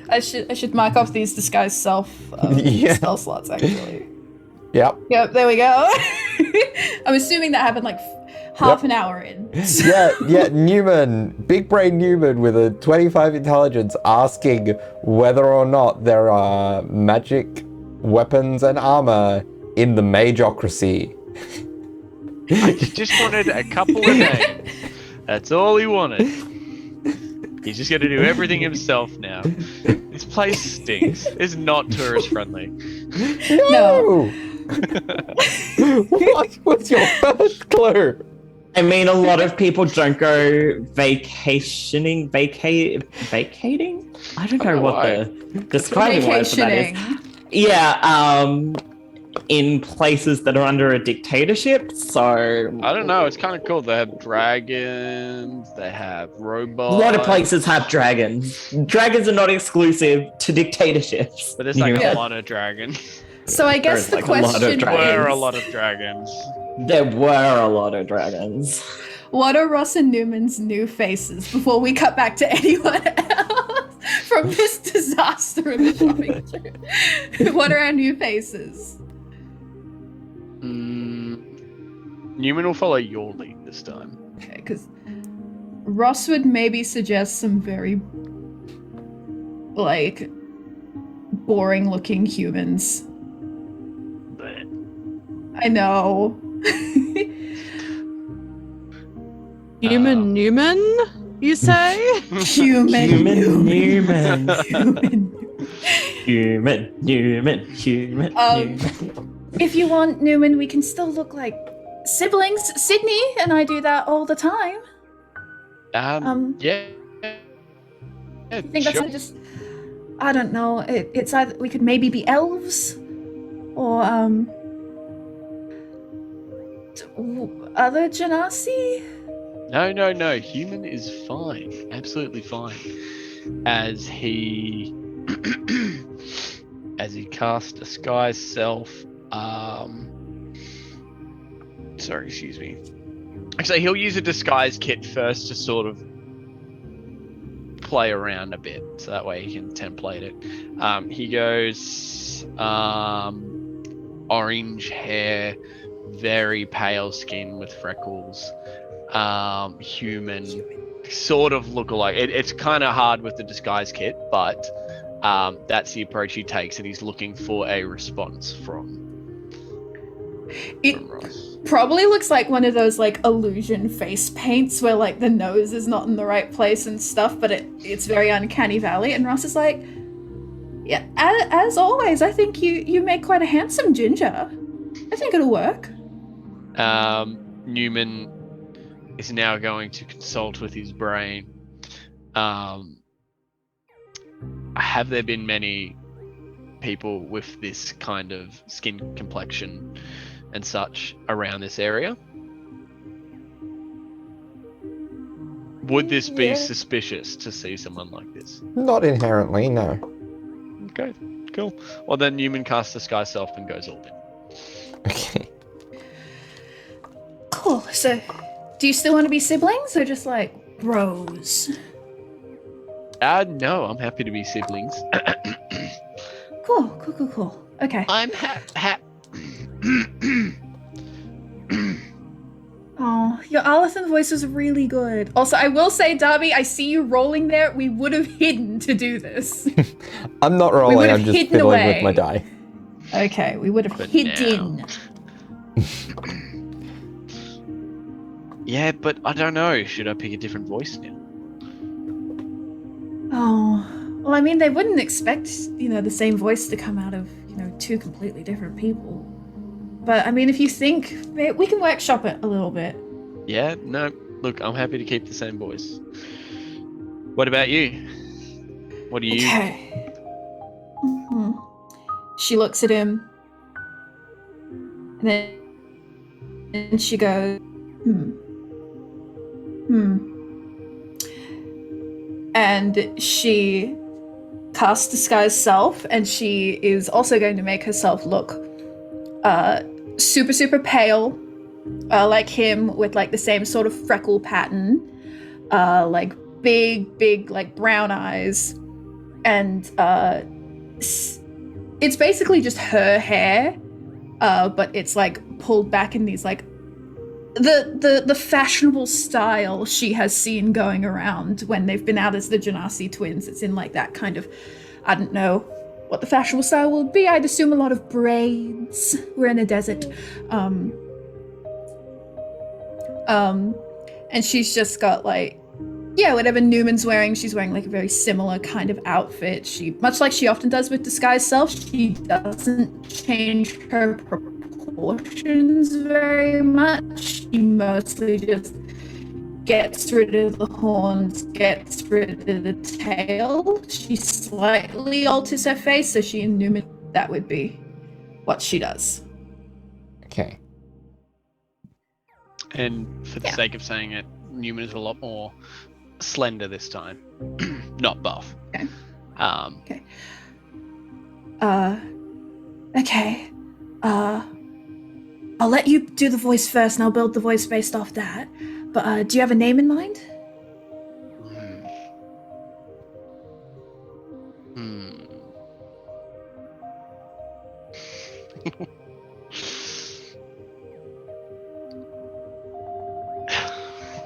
I should mark off these disguise self Yeah. spell slots actually. Yep. Yep, there we go. I'm assuming that happened like half an hour in. Yeah, Neumann, big brain Neumann with a 25 intelligence asking whether or not there are magic weapons and armor in the Mageocracy. I just wanted a couple of names. That's all he wanted. He's just going to do everything himself now. This place stinks. It's not tourist friendly. No. What was your first clue? I mean, a lot of people don't go vacating? I don't know what the describing word for that is. Vacationing. Yeah, in places that are under a dictatorship, so... I don't know. It's kind of cool. They have dragons. They have robots. A lot of places have dragons. Dragons are not exclusive to dictatorships. But there's like Yeah. a lot of dragons. So I guess There's, the like, a lot of question dragons. There were a is, lot of dragons. There were a lot of dragons. what are Ross and Newman's new faces before we cut back to anyone else from this disaster of a shopping trip? What are our new faces? Newman will follow your lead this time. Okay, because Ross would maybe suggest some very, like, boring-looking humans. But I know. Newman, you say? Human Human Newman. Newman. Human. Newman. If you want, Newman, we can still look like siblings. Sydney and I do that all the time. yeah. I think that's sure. just. I don't know. It's either we could maybe be elves, or other genasi. No. Human is fine. Absolutely fine. As he casts disguise self. Sorry, excuse me. Actually, he'll use a disguise kit first to sort of play around a bit, so that way he can template it. He goes orange hair, very pale skin with freckles, human, sort of look alike. It's kind of hard with the disguise kit, but that's the approach he takes, and he's looking for a response from Ross. Probably looks like one of those like illusion face paints where like the nose is not in the right place and stuff, but it's very uncanny valley. And Ross is like, yeah, as always, I think you make quite a handsome ginger. I think it'll work. Neumann is now going to consult with his brain. Have there been many people with this kind of skin complexion and such around this area? Would this be suspicious to see someone like this? Not inherently, no. Okay, cool. Well, then Neumann casts disguise self and goes all in. Okay. Cool. So, do you still want to be siblings, or just like bros? No, I'm happy to be siblings. Cool. Okay. I'm Oh, your Allison voice was really good. Also, I will say, Darby, I see you rolling there. We would have hidden to do this. I'm not rolling, I'm just hidden fiddling away. with my die. Okay, we would have But hidden. Yeah, but I don't know. Should I pick a different voice now? Oh, well, I mean, they wouldn't expect, the same voice to come out of, two completely different people. But, I mean, if you think, we can workshop it a little bit. Yeah, no. Look, I'm happy to keep the same voice. What about you? What do you? Okay. She looks at him, and then she goes, and she casts Disguise Self, and she is also going to make herself look super, super pale, like him, with like the same sort of freckle pattern, like big, like brown eyes, and it's basically just her hair, but it's like pulled back in these like the fashionable style she has seen going around when they've been out as the Genasi twins. It's in like that kind of, I don't know what the fashionable style will be. I'd assume a lot of braids. We're in a desert. And she's just got like, whatever Neumann's wearing, she's wearing like a very similar kind of outfit. She, much like she often does with Disguise Self, she doesn't change her proportions very much. She mostly just gets rid of the horns, gets rid of the tail. She slightly alters her face, so she and Neumann, that would be what she does. Okay. And for the sake of saying it, Neumann is a lot more slender this time, not buff. Okay. Okay. Okay. I'll let you do the voice first, and I'll build the voice based off that. But do you have a name in mind?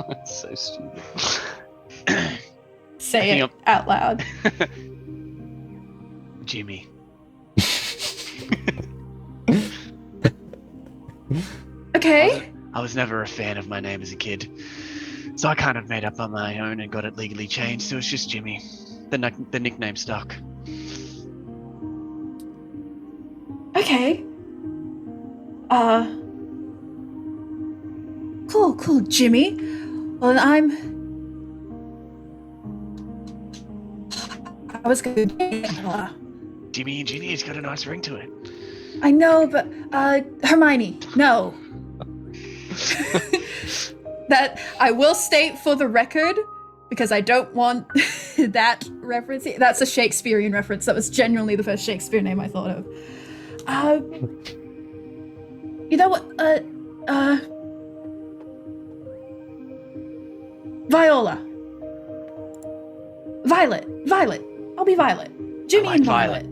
That's so stupid. Say it out loud. Jimmy. Okay. I was never a fan of my name as a kid, so I kind of made up on my own and got it legally changed, so it's just Jimmy. The nickname stuck. Okay. Cool, Jimmy. Well, I was going to... Jimmy and Ginny has got a nice ring to it. I know, but, Hermione, no. That I will state for the record, because I don't want that reference. That's a Shakespearean reference. That was genuinely the first Shakespeare name I thought of. You know what? Viola. Violet. I'll be Violet. Jimmy like and Violet.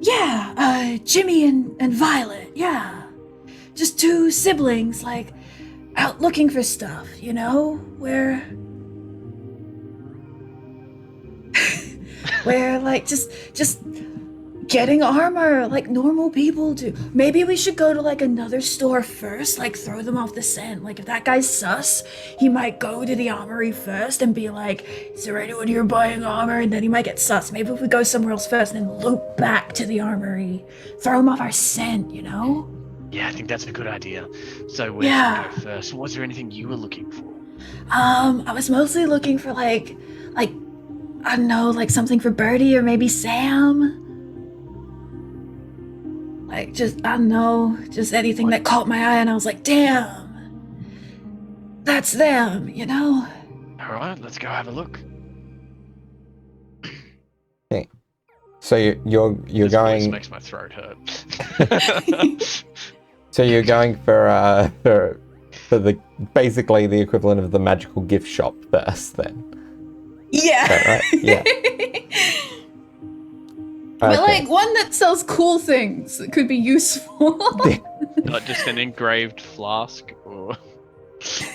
Yeah, Jimmy and Violet, yeah. Just two siblings, like, out looking for stuff, Where like, just getting armor like normal people do. Maybe we should go to like another store first, like throw them off the scent. Like if that guy's sus, he might go to the armory first and be like, is there anyone here buying armor? And then he might get sus. Maybe if we go somewhere else first and then loop back to the armory, throw him off our scent, Yeah, I think that's a good idea. So where should we go first? Was there anything you were looking for? I was mostly looking for like I don't know, like something for Bertie or maybe Sam. Like just I don't know, just anything that caught my eye, and I was like, damn, that's them, All right, let's go have a look. Okay. So you're This going. voice makes my throat hurt. So you're going for basically the equivalent of the magical gift shop first, then. Yeah. Is that right? Yeah. But Okay. like one that sells cool things that could be useful. Not just an engraved flask or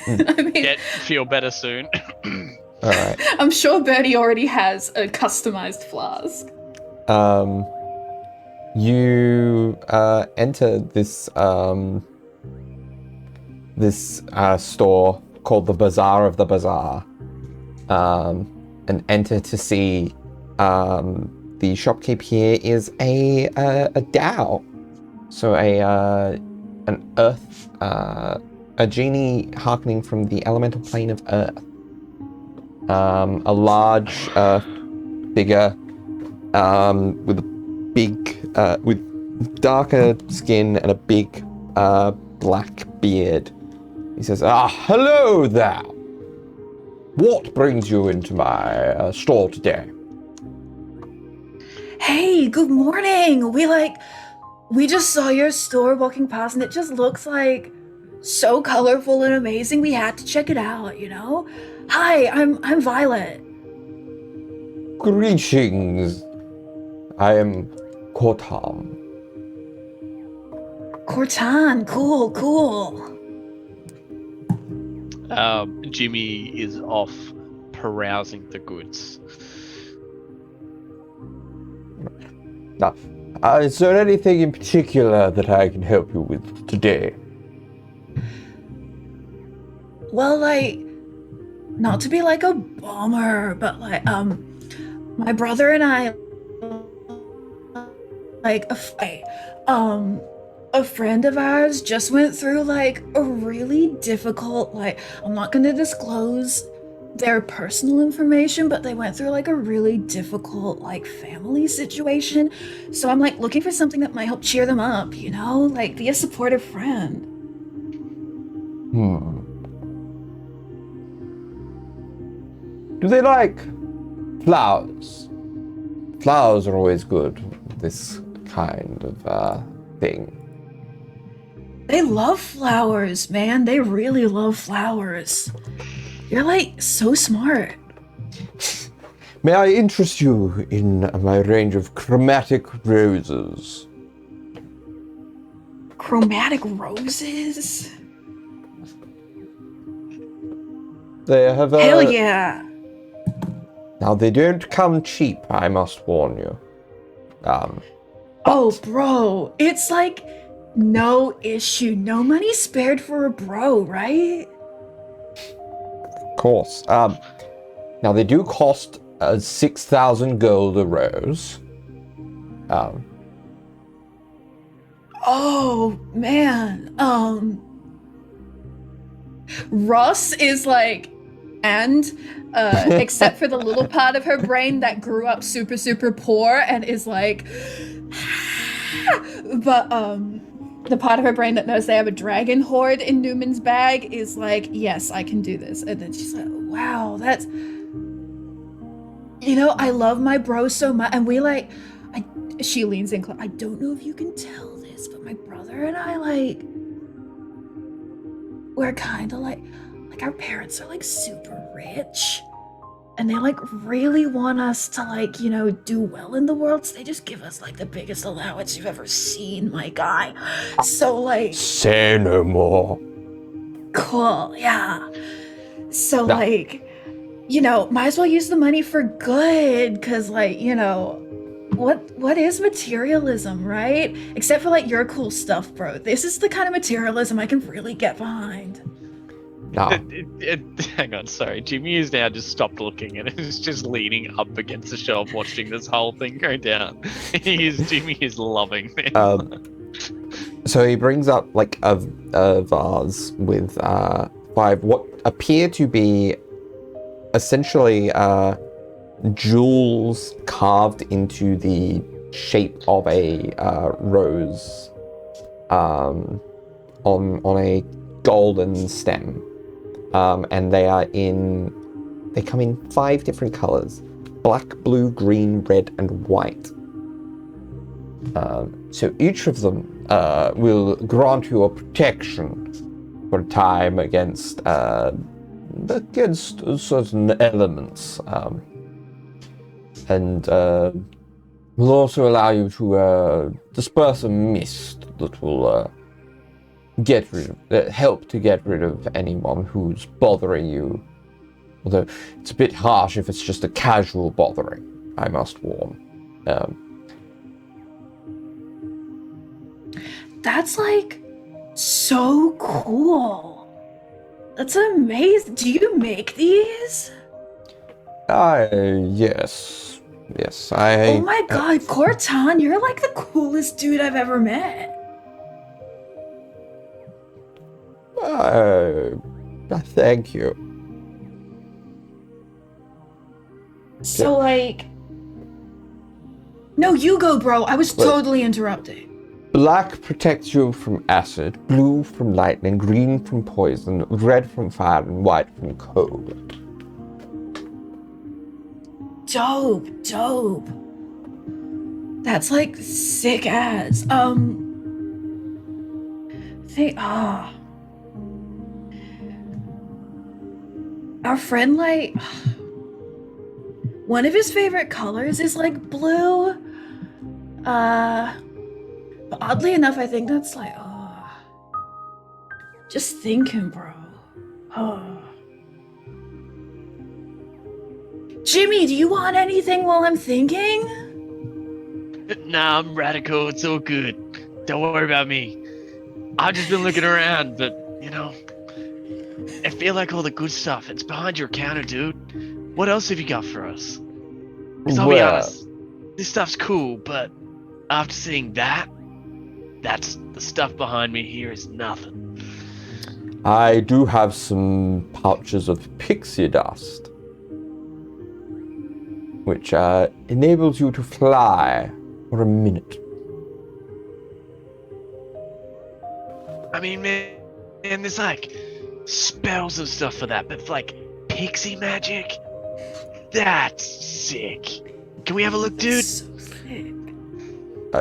I mean, feel better soon. All right. I'm sure Bertie already has a customized flask. You enter this store called the Bazaar of the Bazaar, and enter to see the shopkeep here is a Dao, so an earth, a genie hearkening from the elemental plane of Earth. A large figure with a big, with darker skin and a big black beard. He says, hello there. What brings you into my store today? Hey, good morning. We just saw your store walking past and it just looks like so colorful and amazing. We had to check it out, you know? Hi, I'm Violet. Greetings. I am Cortam. Cortan, cool. Jimmy is off perusing the goods. Now, is there anything in particular that I can help you with today? Well, not to be like a bummer, but my brother and I, a friend of ours just went through a really difficult, I'm not gonna disclose their personal information, but they went through a really difficult family situation. So I'm looking for something that might help cheer them up, you know, be a supportive friend. Do they like flowers? Flowers are always good, this kind of thing. They love flowers, man. They really love flowers. You're so smart. May I interest you in my range of chromatic roses? Chromatic roses? They have Hell yeah. Now, they don't come cheap, I must warn you. Oh, bro. It's no issue. No money spared for a bro, right? Of course. Now, they do cost 6,000 gold a rose. Oh, man. Ross is except for the little part of her brain that grew up super, super poor and is but, the part of her brain that knows they have a dragon horde in Neumann's bag is yes, I can do this. And then she's wow, that's, you know, I love my bro so much. And we she leans in close. I don't know if you can tell this, but my brother and I we're kind of our parents are super rich. And they really want us to you know, do well in the world. So they just give us the biggest allowance you've ever seen, my guy. So Say no more. Cool, yeah. So you know, might as well use the money for good, cause you know, what is materialism, right? Except for your cool stuff, bro. This is the kind of materialism I can really get behind. No. Hang on, sorry. Jimmy is now just stopped looking and is just leaning up against the shelf watching this whole thing go down. Jimmy is loving this. So he brings up a vase with 5 what appear to be essentially jewels carved into the shape of a rose on a golden stem. And they come in 5 different colors: black, blue, green, red, and white. So each of them will grant you a protection for a time against certain elements, and will also allow you to disperse a mist that will help to get rid of anyone who's bothering you. Although it's a bit harsh if it's just a casual bothering, I must warn. That's like so cool. That's amazing. Do you make these? Yes. Yes, I... Oh my god, Cortan, you're like the coolest dude I've ever met. Thank you. So, like... No, you go, bro. I was totally interrupting. Black protects you from acid, blue from lightning, green from poison, red from fire, and white from cold. Dope. That's like sick ass. Our friend, like, one of his favorite colors is like blue. But oddly enough, I think that's like, just thinking, bro. Jimmy, do you want anything while I'm thinking? Nah, I'm radical. It's all good. Don't worry about me. I've just been looking around, but, you know, I feel like all the good stuff, it's behind your counter, dude. What else have you got for us? Because I'll be honest, this stuff's cool, but after seeing that's the stuff behind me here is nothing. I do have some pouches of pixie dust, which enables you to fly for a minute. I mean, man, there's like spells and stuff for that, but like pixie magic, that's sick. Can we have a look, dude? So sick.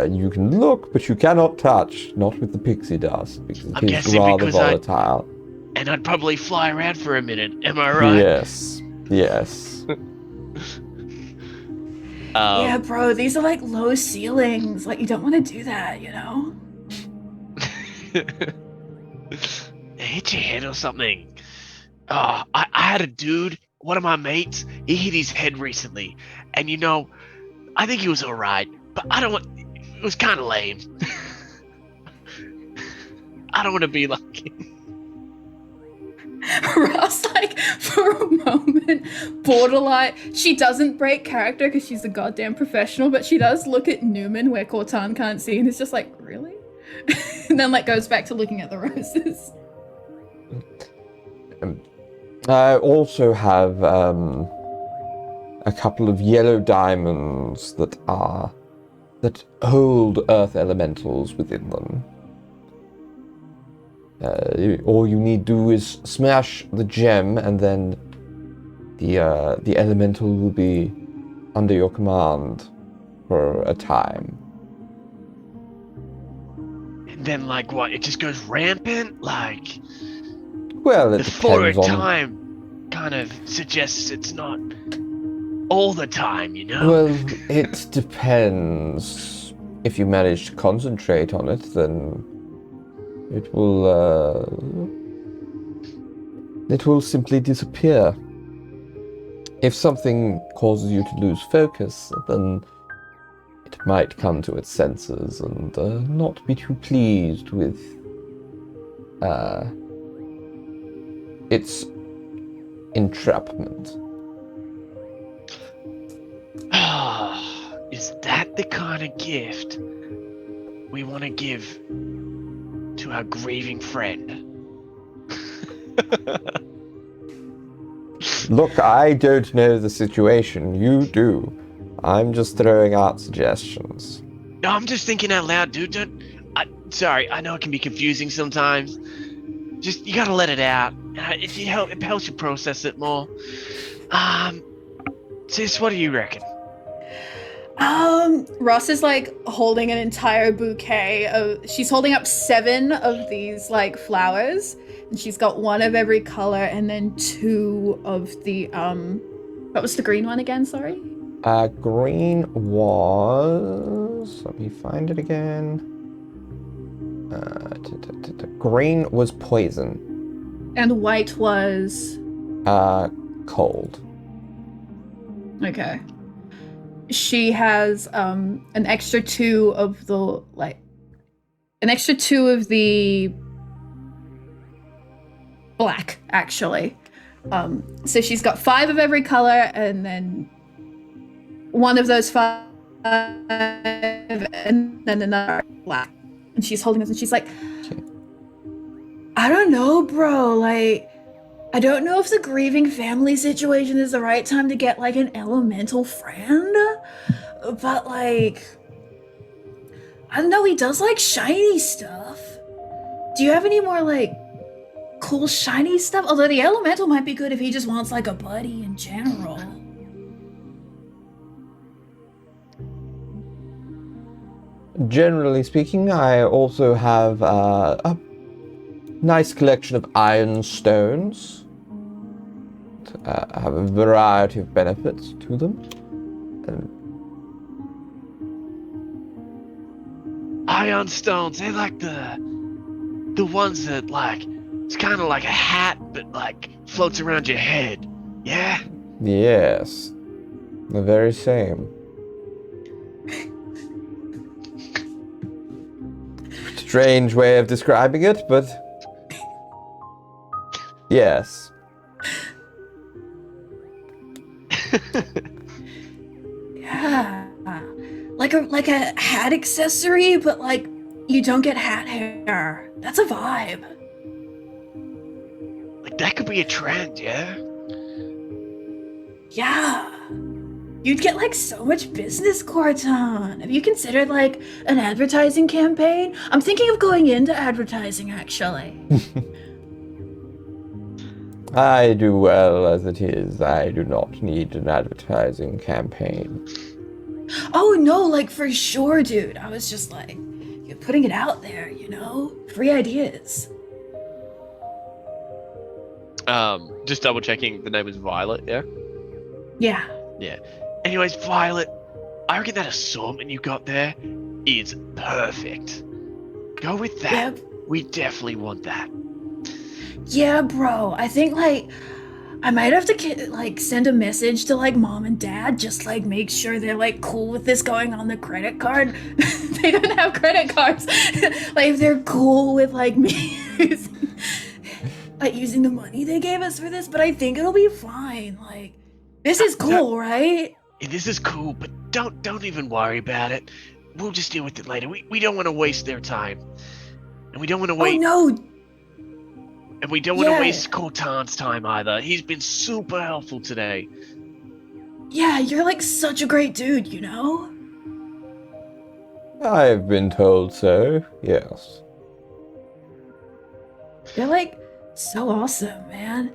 You can look, but you cannot touch, not with the pixie dust, because I'm it is guessing rather because volatile. And I'd probably fly around for a minute, am I right? Yes. Yeah, bro, these are like low ceilings. Like, you don't want to do that, you know? Hit your head or something. I had a dude, one of my mates, he hit his head recently. And you know, I think he was alright, but it was kind of lame. I don't want to be like him. Ross, like, for a moment, borderline, she doesn't break character because she's a goddamn professional, but she does look at Neumann where Cortan can't see, and it's just like, really? And then, like, goes back to looking at the roses. I also have a couple of yellow diamonds that hold earth elementals within them. All you need to do is smash the gem, and then the elemental will be under your command for a time. And then, like, what? It just goes rampant? Like, Well, it the for a depends on... time kind of suggests it's not all the time, you know? Well, it depends. If you manage to concentrate on it, then it will simply disappear. If something causes you to lose focus, then it might come to its senses and not be too pleased with its entrapment. Is that the kind of gift we want to give to our grieving friend? Look, I don't know the situation. You do. I'm just throwing out suggestions. No, I'm just thinking out loud, dude. Sorry, I know it can be confusing sometimes. Just, you gotta let it out. It helps you process it more. Sis, what do you reckon? Ross is like holding an entire bouquet she's holding up 7 of these like flowers. She's got one of every color and then two of the what was the green one again, sorry? Green was... Let me find it again. Green was poison. And white was... Cold. Okay. She has an extra two of the black, actually. So she's got 5 of every color and then one of those 5 and then another black. And she's holding this and she's like, I don't know, bro, like, I don't know if the grieving family situation is the right time to get, like, an elemental friend, but, like, I don't know, he does, like, shiny stuff. Do you have any more, like, cool shiny stuff? Although the elemental might be good if he just wants, like, a buddy in general. Generally speaking, I also have a nice collection of iron stones. Have a variety of benefits to them. Ion stones, they're like the ones that, like, it's kind of like a hat, but, like, floats around your head. Yeah? Yes. The very same. Strange way of describing it, but... Yes. Yeah. Like a hat accessory, but, like, you don't get hat hair. That's a vibe. Like, that could be a trend, yeah? Yeah. You'd get, like, so much business, Corton. Have you considered, like, an advertising campaign? I'm thinking of going into advertising, actually. I do well as it is. I do not need an advertising campaign. Oh, no, like, for sure, dude. I was just, like, you're putting it out there, you know? Free ideas. Just double checking, the name is Violet, yeah? Yeah. Yeah. Anyways, Violet, I reckon that assortment you got there is perfect. Go with that. Yep. We definitely want that. Yeah, bro. I think, like, I might have to, like, send a message to, like, mom and dad, just, like, make sure they're, like, cool with this going on the credit card. They don't have credit cards. Like, if they're cool with, like, me like, using the money they gave us for this, but I think it'll be fine. Like, this is cool, right? Yeah, this is cool, but don't even worry about it. We'll just deal with it later. We don't want to waste their time. And we don't want to wait. Oh, no. And we don't want to waste Cortan's time either. He's been super helpful today. Yeah, you're, like, such a great dude, you know? I've been told so, yes. You're, like, so awesome, man.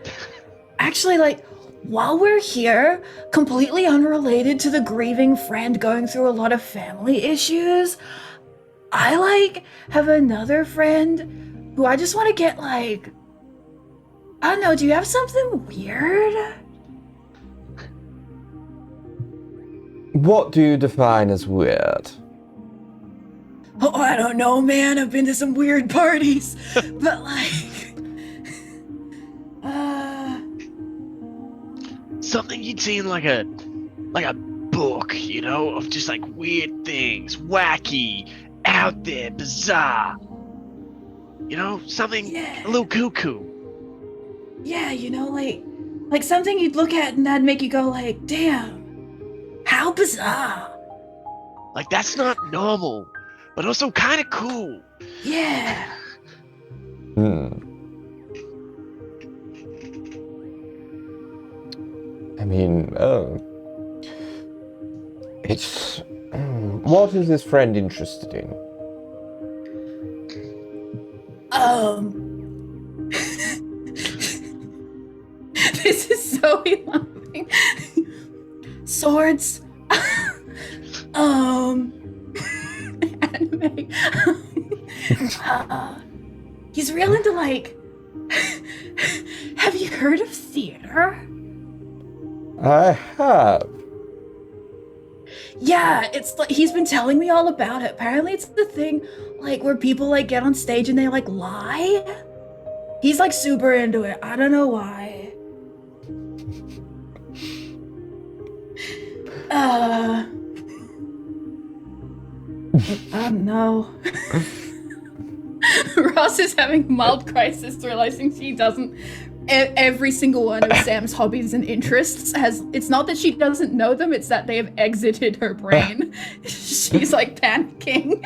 Actually, like, while we're here, completely unrelated to the grieving friend going through a lot of family issues, I, like, have another friend who I just want to get, like, I don't know, do you have something weird? What do you define as weird? Oh, I don't know, man. I've been to some weird parties. But, like... Something you'd see in, like a book, you know, of just, like, weird things. Wacky, out there, bizarre. You know, something a little cuckoo. Yeah, you know, like something you'd look at and that'd make you go, like, damn, how bizarre. Like, that's not normal, but also kind of cool. Yeah. I mean, it's... What is this friend interested in? This is so alarming. Swords. Anime. He's real into, like, Have you heard of theater? I have. Yeah, it's like he's been telling me all about it. Apparently it's the thing like where people like get on stage and they like lie. He's like super into it. I don't know why. I don't know. Ross is having mild crisis realizing she doesn't. Every single one of Sam's hobbies and interests has. It's not that she doesn't know them, it's that they have exited her brain. She's like panicking.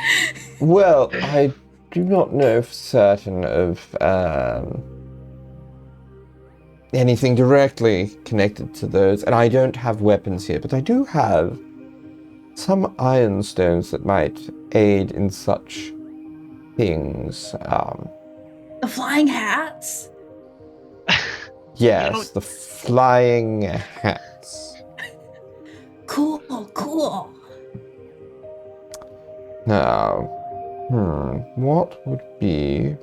Well, I do not know for certain of anything directly connected to those, and I don't have weapons here, but I do have some ironstones that might aid in such things. The flying hats? Yes, the flying hats. Cool. Now, what would be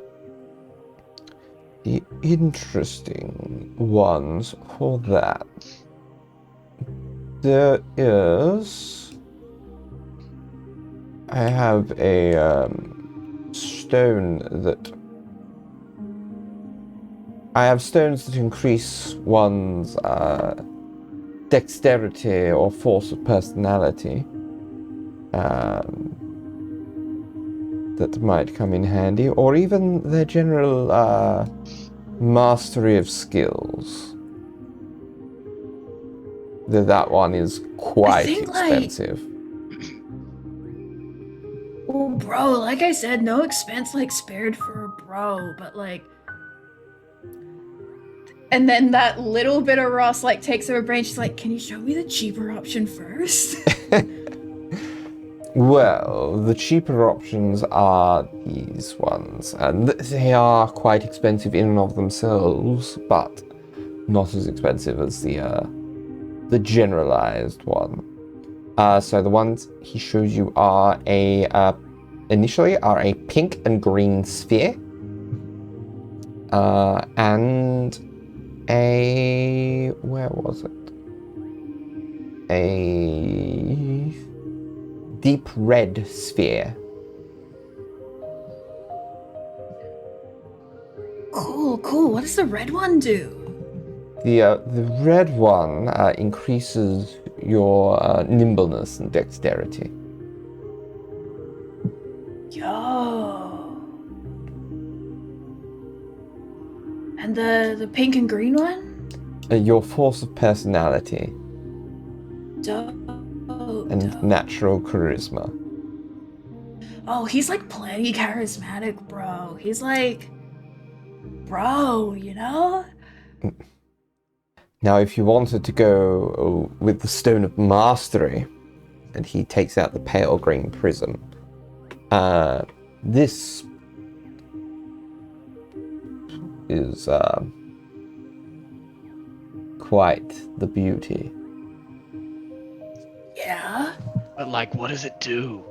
the interesting ones for that? There is... I have a stone that... I have stones that increase one's dexterity or force of personality. That might come in handy, or even their general mastery of skills. That one is quite expensive. Well, bro, like I said, no expense like spared for a bro, but like... And then that little bit of Ross like takes over brain. She's like, "Can you show me the cheaper option first?" Well, the cheaper options are these ones, and they are quite expensive in and of themselves, but not as expensive as the generalized one. So the ones he shows you are initially are a pink and green sphere, and where was it? A deep red sphere. Cool. What does the red one do? The red one increases your nimbleness and dexterity. Yo. And the pink and green one? Your force of personality Dope. and natural charisma. Oh, he's like plenty charismatic, bro. He's like, bro, you know? Now, if you wanted to go with the Stone of Mastery, and he takes out the pale green prism, this is quite the beauty. Yeah? But like, what does it do?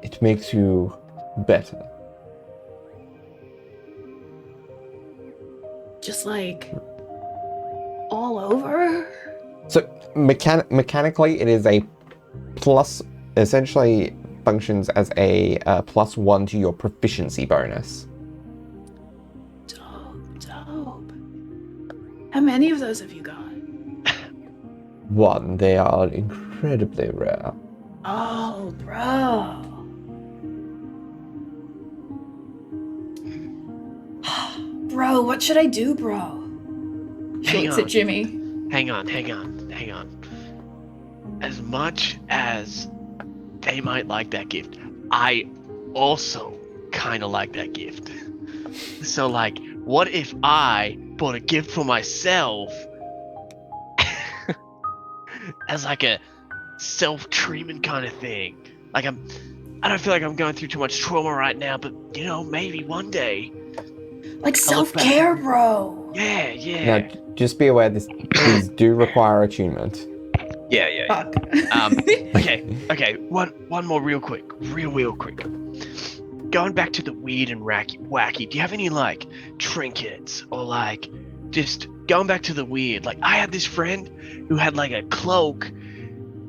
It makes you better. Just like all over? So mechanically, it is a plus. Essentially, functions as a +1 to your proficiency bonus. Dope. How many of those have you got? One, they are incredibly rare. Oh, bro. Bro, what should I do, bro? She Hang looks on. at Jimmy. Hang on. As much as they might like that gift, I also kind of like that gift. So, like, what if I bought a gift for myself as like a self-treatment kind of thing? Like, I don't feel like I'm going through too much trauma right now, but you know, maybe one day. Like self-care, bro. Yeah. Now, just be aware these do require attunement. Yeah. Fuck. Okay. One more real quick. going back to the weird and wacky, do you have any like trinkets or like just going back to the weird? Like I had this friend who had like a cloak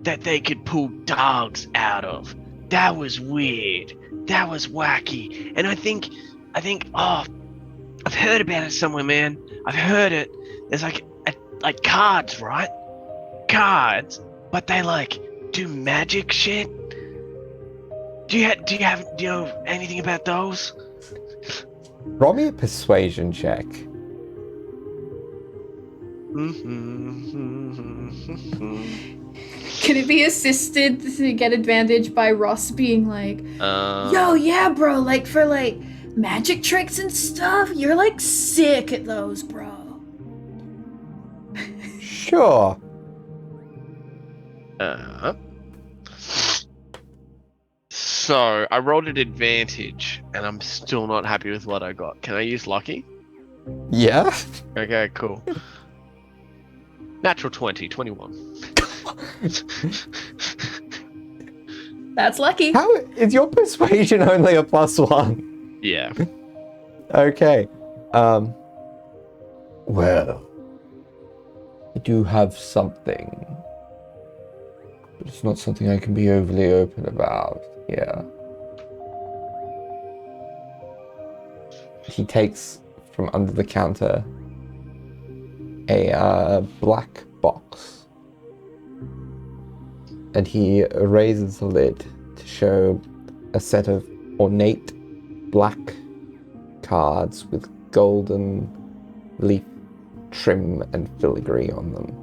that they could pull dogs out of. That was weird. That was wacky. And I think, oh, I've heard about it somewhere, man. I've heard it. There's like cards, right? Cards, but they like do magic shit. Do you know anything about those? Roll me a persuasion check. Can it be assisted to get advantage by Ross being like, yo, yeah, bro, like for like magic tricks and stuff, you're like sick at those, bro. Sure. So I rolled an advantage, and I'm still not happy with what I got. Can I use lucky? Yeah? Okay, cool. Natural 20, 21. That's lucky. How is your persuasion only a +1? Yeah. Okay. Well, I do have something. But it's not something I can be overly open about. Yeah. He takes from under the counter a black box. And he raises the lid to show a set of ornate black cards with golden leaf trim and filigree on them.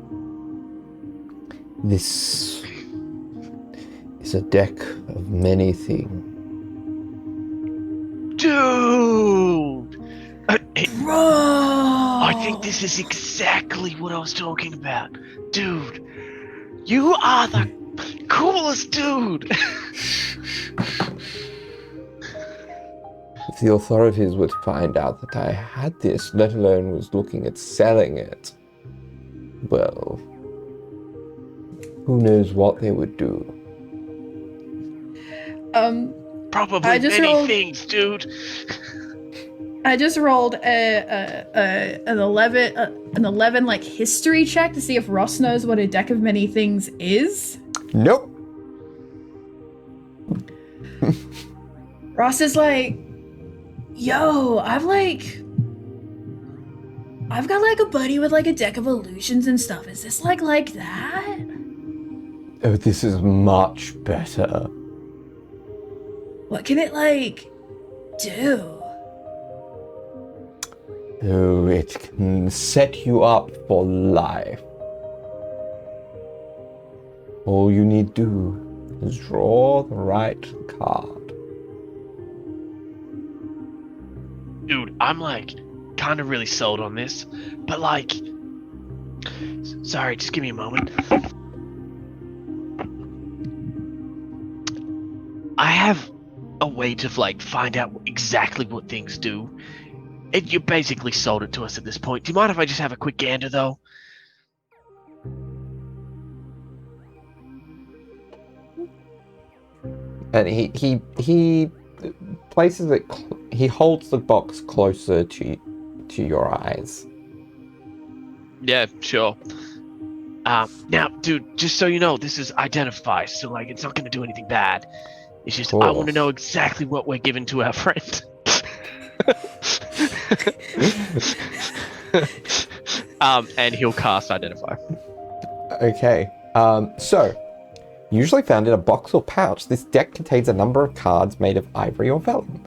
This is a deck of many things. Dude! Bro! I think this is exactly what I was talking about. Dude, you are the coolest dude! If the authorities were to find out that I had this, let alone was looking at selling it, well, who knows what they would do. Probably many things, dude. I just rolled an 11 like history check to see if Ross knows what a deck of many things is. Nope. Ross is like, yo, I've got like a buddy with like a deck of illusions and stuff. Is this like that? Oh, this is much better. What can it like do? Oh, it can set you up for life. All you need to do is draw the right card. Dude, I'm like kind of really sold on this, but like, sorry, just give me a moment. I have a way to like find out exactly what things do. You basically sold it to us at this point. Do you mind if I just have a quick gander though? And he places it. He holds the box closer to your eyes. Yeah, sure. Now, dude, just so you know, this is identify, so like it's not going to do anything bad. It's just I want to know exactly what we're giving to our friend. And he'll cast identify. Okay. So, usually found in a box or pouch, this deck contains a number of cards made of ivory or vellum.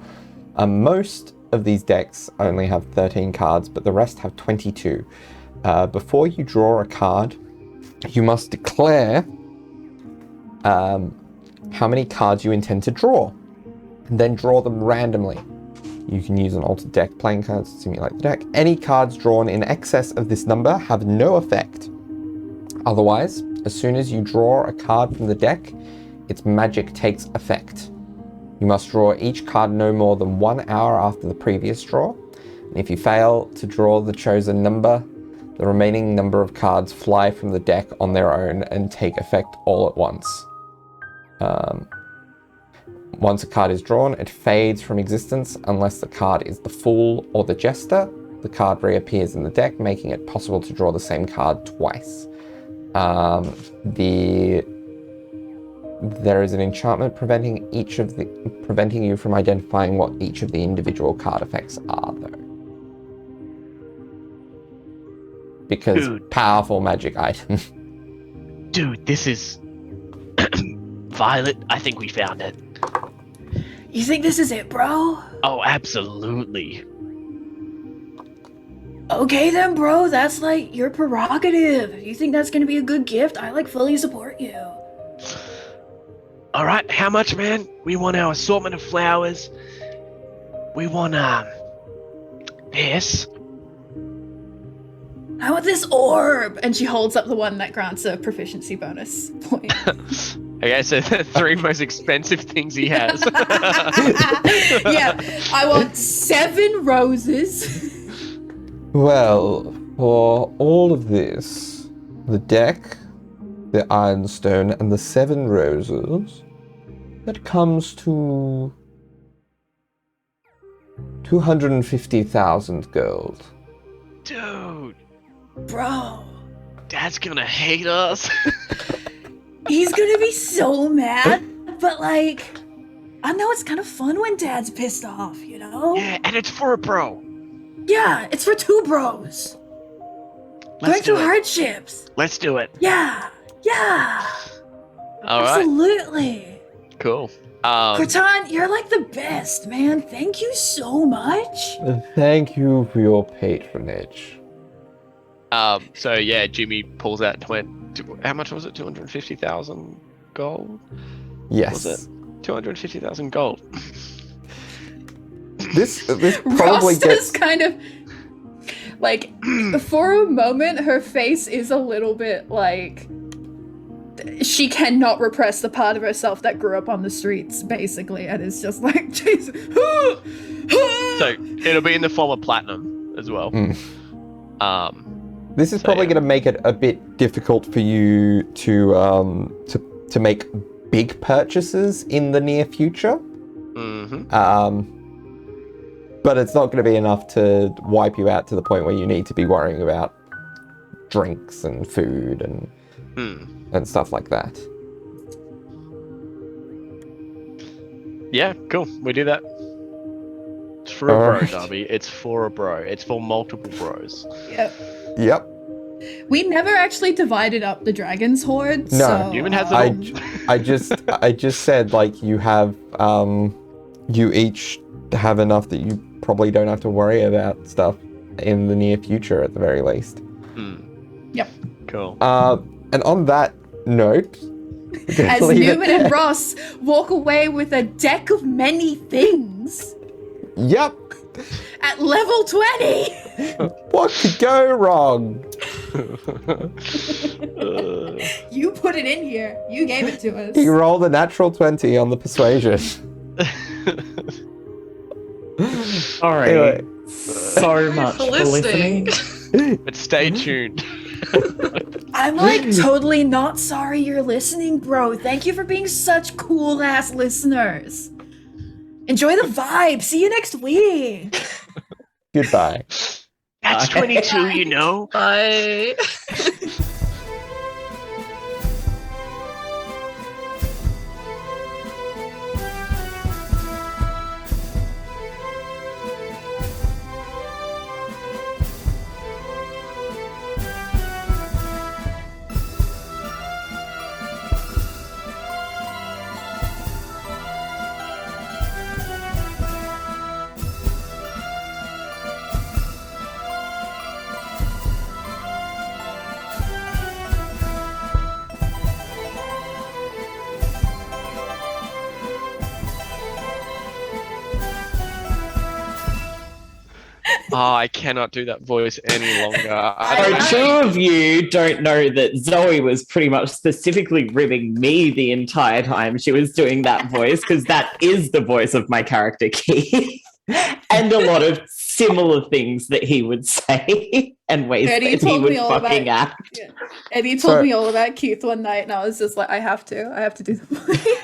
Most of these decks only have 13 cards, but the rest have 22. Before you draw a card, you must declare how many cards you intend to draw, and then draw them randomly. You can use an altered deck playing cards to simulate the deck. Any cards drawn in excess of this number have no effect. Otherwise, as soon as you draw a card from the deck, its magic takes effect. You must draw each card no more than 1 hour after the previous draw. And if you fail to draw the chosen number, the remaining number of cards fly from the deck on their own and take effect all at once. Once a card is drawn, it fades from existence unless the card is the Fool or the Jester. The card reappears in the deck, making it possible to draw the same card twice. There is an enchantment preventing you from identifying what each of the individual card effects are, though. Because powerful magic item. Dude, this is Violet. I think we found it. You think this is it, bro? Oh, absolutely. Okay then, bro. That's like your prerogative. You think that's gonna be a good gift? I like fully support you. All right, how much, man? We want our assortment of flowers. We want this. How about this orb? And she holds up the one that grants a proficiency bonus point. Okay, so the 3 most expensive things he has. Yeah, I want 7 roses. Well, for all of this, the deck, the Ironstone, and the 7 roses, that comes to 250,000 gold. Dude, Bro, Dad's gonna hate us. he's gonna be so mad, but like, I know it's kind of fun when Dad's pissed off, you know? Yeah, and it's for a bro. Yeah, it's for 2 bros. Going through hardships. Let's do it. Yeah. All right. Absolutely. Cool. Cortan, you're like the best, man. Thank you so much. Thank you for your patronage. So yeah, Jimmy pulls out how much was it? 250,000 gold? Yes. Was it 250,000 gold? This probably Rosta's gets... kind of like, for a moment, her face is a little bit like she cannot repress the part of herself that grew up on the streets, basically, and it's just like, Jesus. So it'll be in the form of platinum as well. This is probably going to make it a bit difficult for you to make big purchases in the near future. But it's not going to be enough to wipe you out to the point where you need to be worrying about drinks and food and stuff like that. Yeah, cool. We do that. It's for a bro, Darby. It's for a bro. It's for multiple bros. Yep. We never actually divided up the dragon's horde. No, so, Neumann has it all. I just said, like, you have you each have enough that you probably don't have to worry about stuff in the near future at the very least. Yep. Cool. And on that note, as Neumann and Ross walk away with a deck of many things. Yep. At level 20. What could go wrong? You put it in here. You gave it to us. He rolled a natural 20 on the persuasion. All right. Anyway. So much for listening. But stay tuned. I'm like totally not sorry you're listening, bro. Thank you for being such cool ass listeners. Enjoy the vibe. See you next week. Goodbye. That's 22, you know. Bye. Oh, I cannot do that voice any longer. So 2 of you don't know that Zoe was pretty much specifically ribbing me the entire time she was doing that voice, because that is the voice of my character Keith, and a lot of similar things that he would say and ways Eddie that he would all fucking about, act. Eddie told me all about Keith one night, and I was just like, I have to do the voice.